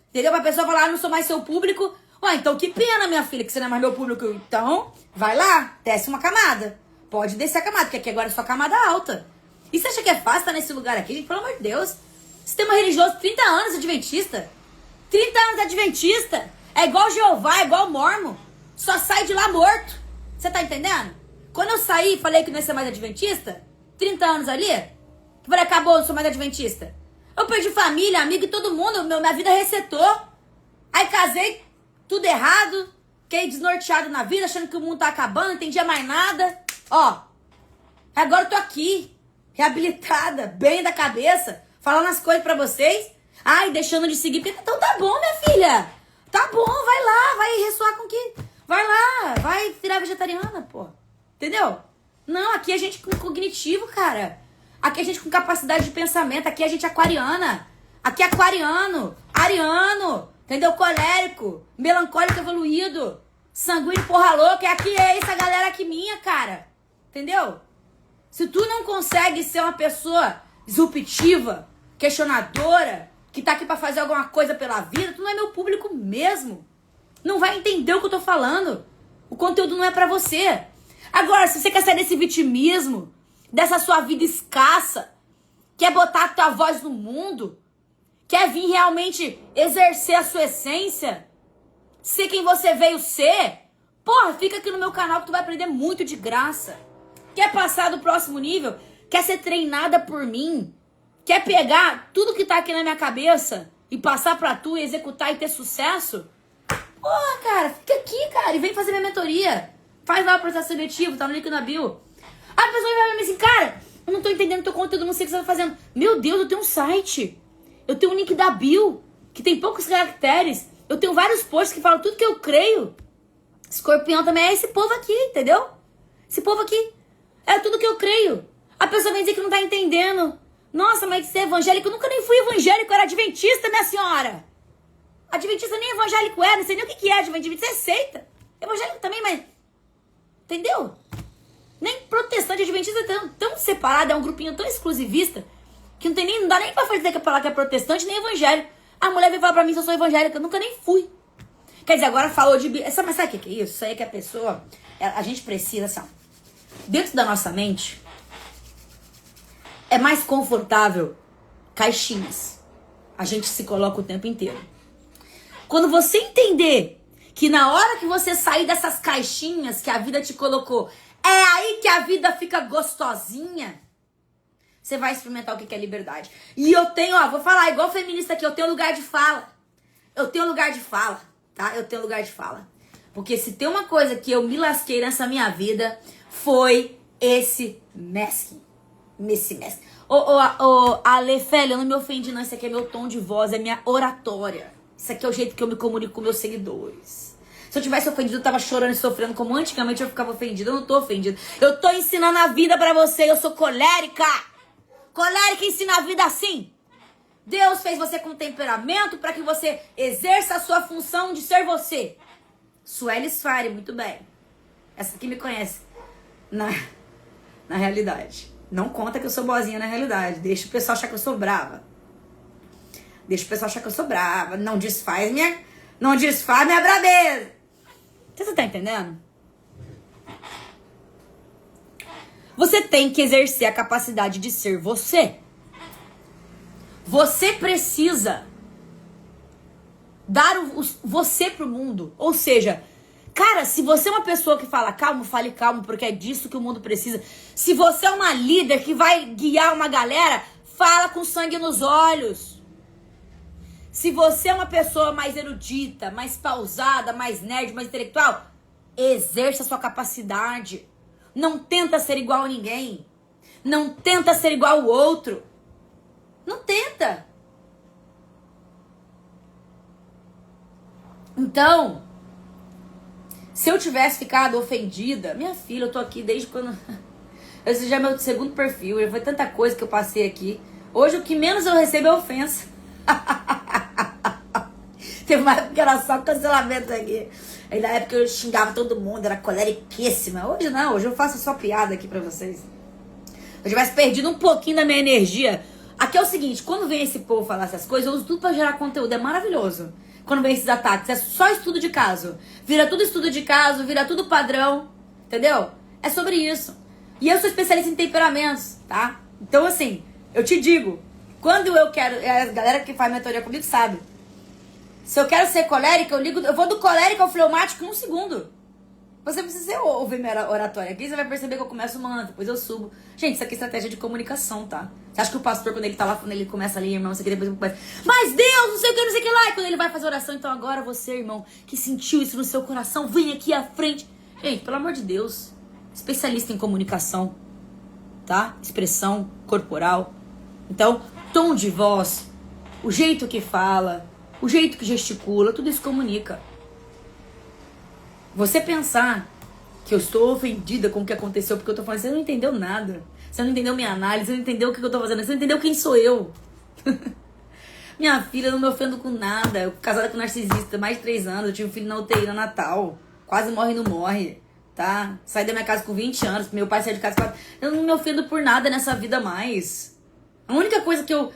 Entendeu? Pra pessoa falar, não sou mais seu público. Ué, então que pena, minha filha, que você não é mais meu público. Então, vai lá, desce uma camada. Pode descer a camada, porque aqui agora é sua camada alta. E você acha que é fácil estar nesse lugar aqui? Gente, pelo amor de Deus. Sistema religioso, 30 anos adventista. 30 anos adventista. É igual Jeová, é igual Mormon. Só sai de lá morto. Você tá entendendo? Quando eu saí e falei que não ia ser mais adventista, 30 anos ali, eu falei, acabou, não sou mais adventista. Eu perdi família, amigo e todo mundo, minha vida resetou. Aí casei, tudo errado, fiquei desnorteado na vida, achando que o mundo tá acabando, não entendia mais nada. Ó, agora eu tô aqui, reabilitada, bem da cabeça, falando as coisas pra vocês. Ai, deixando de seguir, então tá bom, minha filha. Tá bom, vai lá, vai ressoar com que... Vai lá, vai virar vegetariana, pô. Entendeu? Não, aqui a gente com cognitivo, cara. Aqui a gente com capacidade de pensamento. Aqui a gente é aquariana. Aqui é aquariano, ariano, entendeu? Colérico, melancólico evoluído, sanguíneo porra louca. Aqui é essa galera aqui minha, cara. Entendeu? Se tu não consegue ser uma pessoa disruptiva, questionadora, que tá aqui pra fazer alguma coisa pela vida, tu não é meu público mesmo. Não vai entender o que eu tô falando. O conteúdo não é pra você. Agora, se você quer sair desse vitimismo, dessa sua vida escassa, quer botar a tua voz no mundo, quer vir realmente exercer a sua essência, ser quem você veio ser, porra, fica aqui no meu canal que tu vai aprender muito de graça. Quer passar do próximo nível? Quer ser treinada por mim? Quer pegar tudo que tá aqui na minha cabeça e passar pra tu, e executar e ter sucesso? Porra, cara, fica aqui, cara, e vem fazer minha mentoria. Faz lá o processo seletivo, tá no link na bio. Aí a pessoa vai me assim, cara, eu não tô entendendo teu conteúdo, não sei o que você tá fazendo. Meu Deus, eu tenho um site. Eu tenho um link da bio, que tem poucos caracteres. Eu tenho vários posts que falam tudo que eu creio. Escorpião também é esse povo aqui, entendeu? Esse povo aqui. É tudo que eu creio. A pessoa vem dizer que não tá entendendo. Nossa, mas você é evangélico? Eu nunca nem fui evangélico, eu era adventista, minha senhora. Adventista nem evangélico é, não sei nem o que é adventista, é seita. Evangélico também, mas... Entendeu? Nem protestante e adventista é tão separado, é um grupinho tão exclusivista, que não dá nem pra dizer que é protestante nem evangélico. A mulher veio falar pra mim se eu sou evangélica, eu nunca nem fui. Quer dizer, agora falou de... Mas sabe o que é isso? Isso aí é que a pessoa... A gente precisa, assim, dentro da nossa mente, é mais confortável caixinhas. A gente se coloca o tempo inteiro. Quando você entender que na hora que você sair dessas caixinhas que a vida te colocou, é aí que a vida fica gostosinha, você vai experimentar o que é liberdade. E eu tenho, vou falar igual feminista aqui, eu tenho lugar de fala. Eu tenho lugar de fala, tá? Eu tenho lugar de fala. Porque se tem uma coisa que eu me lasquei nessa minha vida, foi esse masking. Esse masking. Ale, Félia, eu não me ofendi não, esse aqui é meu tom de voz, é minha oratória. Isso aqui é o jeito que eu me comunico com meus seguidores. Se eu tivesse ofendido, eu tava chorando e sofrendo como antigamente eu ficava ofendida. Eu não tô ofendida. Eu tô ensinando a vida pra você. Eu sou colérica. Colérica ensina a vida assim. Deus fez você com temperamento pra que você exerça a sua função de ser você. Sueli Sfari, muito bem. Essa aqui me conhece. Na realidade. Não conta que eu sou boazinha na realidade. Deixa o pessoal achar que eu sou brava. Deixa o pessoal achar que eu sou brava. Não desfaz minha brabeza. Você tá entendendo? Você tem que exercer a capacidade de ser você. Você precisa dar você pro mundo. Ou seja, cara, se você é uma pessoa que fala calmo, fale calmo, porque é disso que o mundo precisa. Se você é uma líder que vai guiar uma galera, fala com sangue nos olhos. Se você é uma pessoa mais erudita, mais pausada, mais nerd, mais intelectual, exerça a sua capacidade. Não tenta ser igual a ninguém. Não tenta ser igual ao outro. Não tenta. Então, Se eu tivesse ficado ofendida, minha filha, eu tô aqui desde quando... Esse já é meu segundo perfil, já foi tanta coisa que eu passei aqui. Hoje o que menos eu recebo é ofensa. Teve uma época que era só cancelamento aqui. Aí na época eu xingava todo mundo, era coleriquíssima. Hoje não, hoje eu faço só piada aqui pra vocês. Eu tivesse perdido um pouquinho da minha energia. Aqui é o seguinte, quando vem esse povo falar essas coisas, eu uso tudo pra gerar conteúdo, é maravilhoso. Quando vem esses ataques, é só estudo de caso. Vira tudo estudo de caso, vira tudo padrão, entendeu? É sobre isso. E eu sou especialista em temperamentos, tá? Então assim, eu te digo, quando eu quero, a galera que faz mentoria comigo sabe. Se eu quero ser colérica, eu vou do colérico ao fleumático em 1 segundo. Você precisa ouvir minha oratória aqui, você vai perceber que eu começo manto, depois eu subo. Gente, isso aqui é estratégia de comunicação, tá? Você acha que o pastor, quando ele tá lá, quando ele começa ali, irmão, isso aqui, depois ele começa, mas Deus, não sei o que, não sei o que lá. E quando ele vai fazer oração, então agora você, irmão, que sentiu isso no seu coração, vem aqui à frente. Gente, pelo amor de Deus, especialista em comunicação, tá? Expressão corporal. Então, tom de voz, o jeito que fala, o jeito que gesticula, tudo isso comunica. Você pensar que eu estou ofendida com o que aconteceu porque eu tô falando, você não entendeu nada. Você não entendeu minha análise, você não entendeu o que eu tô fazendo, você não entendeu quem sou eu. Minha filha, eu não me ofendo com nada. Eu casada com um narcisista, mais de 3 anos, eu tive um filho na UTI no Natal. Quase morre e não morre, tá? Saí da minha casa com 20 anos, meu pai saiu de casa com 4. Eu não me ofendo por nada nessa vida mais. A única coisa que eu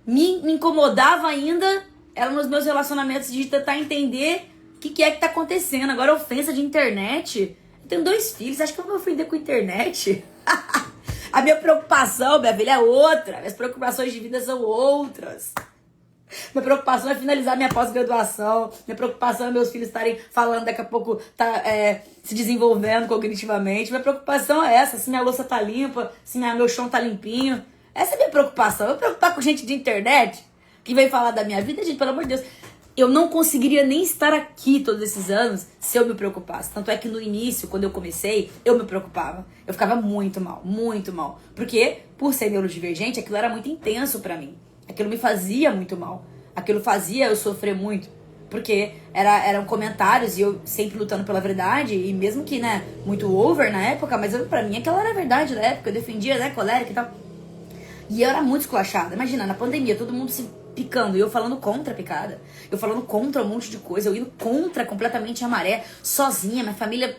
me incomodava ainda era nos meus relacionamentos de tentar entender o que é que tá acontecendo. Agora, ofensa de internet. Eu tenho 2 filhos, acho que eu vou me ofender com internet? A minha preocupação, minha filha, é outra. Minhas preocupações de vida são outras. Minha preocupação é finalizar minha pós-graduação. Minha preocupação é meus filhos estarem falando, daqui a pouco se desenvolvendo cognitivamente. Minha preocupação é essa, se minha louça tá limpa, se meu chão tá limpinho. Essa é a minha preocupação. Eu me preocupar com gente de internet que vem falar da minha vida, gente, pelo amor de Deus. Eu não conseguiria nem estar aqui todos esses anos se eu me preocupasse. Tanto é que no início, quando eu comecei, eu me preocupava. Eu ficava muito mal, muito mal. Porque, por ser neurodivergente, aquilo era muito intenso pra mim. Aquilo me fazia muito mal. Aquilo fazia eu sofrer muito. Porque eram comentários e eu sempre lutando pela verdade. E mesmo que, né, muito over na época, mas pra mim aquela era a verdade da época. Eu defendia, né, colérica e tal. E eu era muito esculachada. Imagina, na pandemia, todo mundo se picando. E eu falando contra a picada. Eu falando contra um monte de coisa. Eu indo contra completamente a maré. Sozinha. Minha família...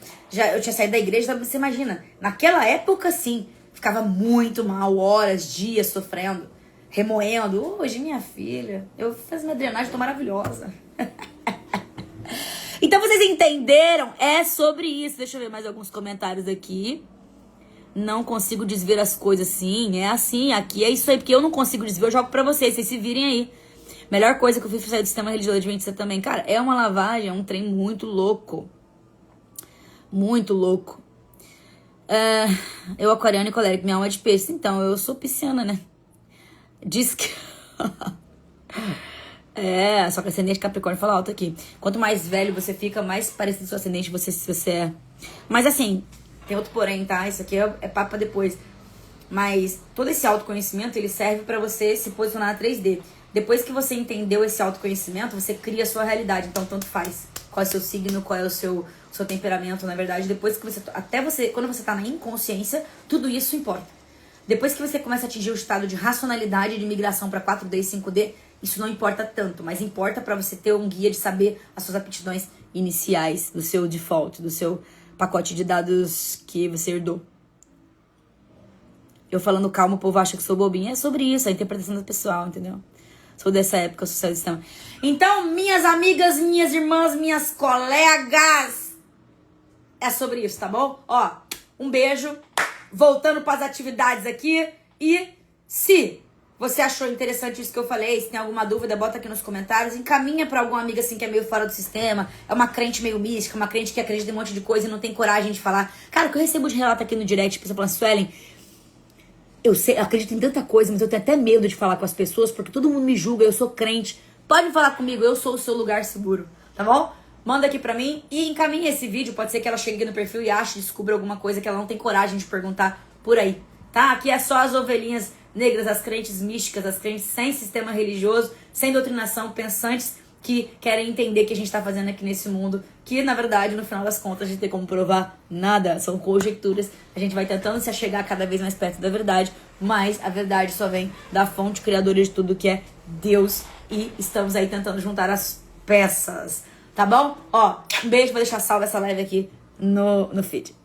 eu tinha saído da igreja. Você imagina. Naquela época, sim. Ficava muito mal. Horas, dias sofrendo. Remoendo. Hoje, minha filha. Eu fiz minha drenagem. Tô maravilhosa. Então, vocês entenderam? É sobre isso. Deixa eu ver mais alguns comentários aqui. Não consigo desver as coisas, sim, é assim, aqui é isso aí, porque eu não consigo desver, eu jogo pra vocês se virem aí. Melhor coisa que eu fiz foi sair do sistema religioso adventista também. Cara, é uma lavagem, é um trem muito louco. Muito louco. Eu aquariano e colérico, minha alma é de peixe. Então, eu sou pisciana, né? Diz que... só que ascendente Capricórnio fala alto aqui. Quanto mais velho você fica, mais parecido com seu ascendente você é. Mas assim... Tem outro porém, tá? Isso aqui é papo pra depois. Mas todo esse autoconhecimento, ele serve pra você se posicionar na 3D. Depois que você entendeu esse autoconhecimento, você cria a sua realidade. Então, tanto faz. Qual é o seu signo, qual é o seu temperamento, na verdade. Depois que quando você tá na inconsciência, tudo isso importa. Depois que você começa a atingir o estado de racionalidade, de migração pra 4D e 5D, isso não importa tanto. Mas importa pra você ter um guia de saber as suas aptidões iniciais, do seu default, do seu... pacote de dados que você herdou. Eu falando calma, o povo acha que sou bobinha. É sobre isso, a interpretação do pessoal, entendeu? Sou dessa época, sou do sistema. Então, minhas amigas, minhas irmãs, minhas colegas, é sobre isso, tá bom? Ó, um beijo. Voltando para as atividades aqui. E se você achou interessante isso que eu falei, se tem alguma dúvida, bota aqui nos comentários. Encaminha pra alguma amiga assim que é meio fora do sistema. É uma crente meio mística, uma crente que acredita em um monte de coisa e não tem coragem de falar. Cara, o que eu recebo de relato aqui no direct, pessoa falando, Suelen, eu acredito em tanta coisa, mas eu tenho até medo de falar com as pessoas, porque todo mundo me julga, eu sou crente. Pode falar comigo, eu sou o seu lugar seguro, tá bom? Manda aqui pra mim e encaminha esse vídeo. Pode ser que ela chegue no perfil e ache, descubra alguma coisa que ela não tem coragem de perguntar por aí, tá? Aqui é só as ovelhinhas negras, as crentes místicas, as crentes sem sistema religioso, sem doutrinação, pensantes que querem entender o que a gente tá fazendo aqui nesse mundo, que na verdade, no final das contas, a gente tem como provar nada, são conjecturas. A gente vai tentando se achegar cada vez mais perto da verdade, mas a verdade só vem da fonte criadora de tudo, que é Deus, e estamos aí tentando juntar as peças, tá bom? Ó, um beijo, vou deixar salva essa live aqui no feed.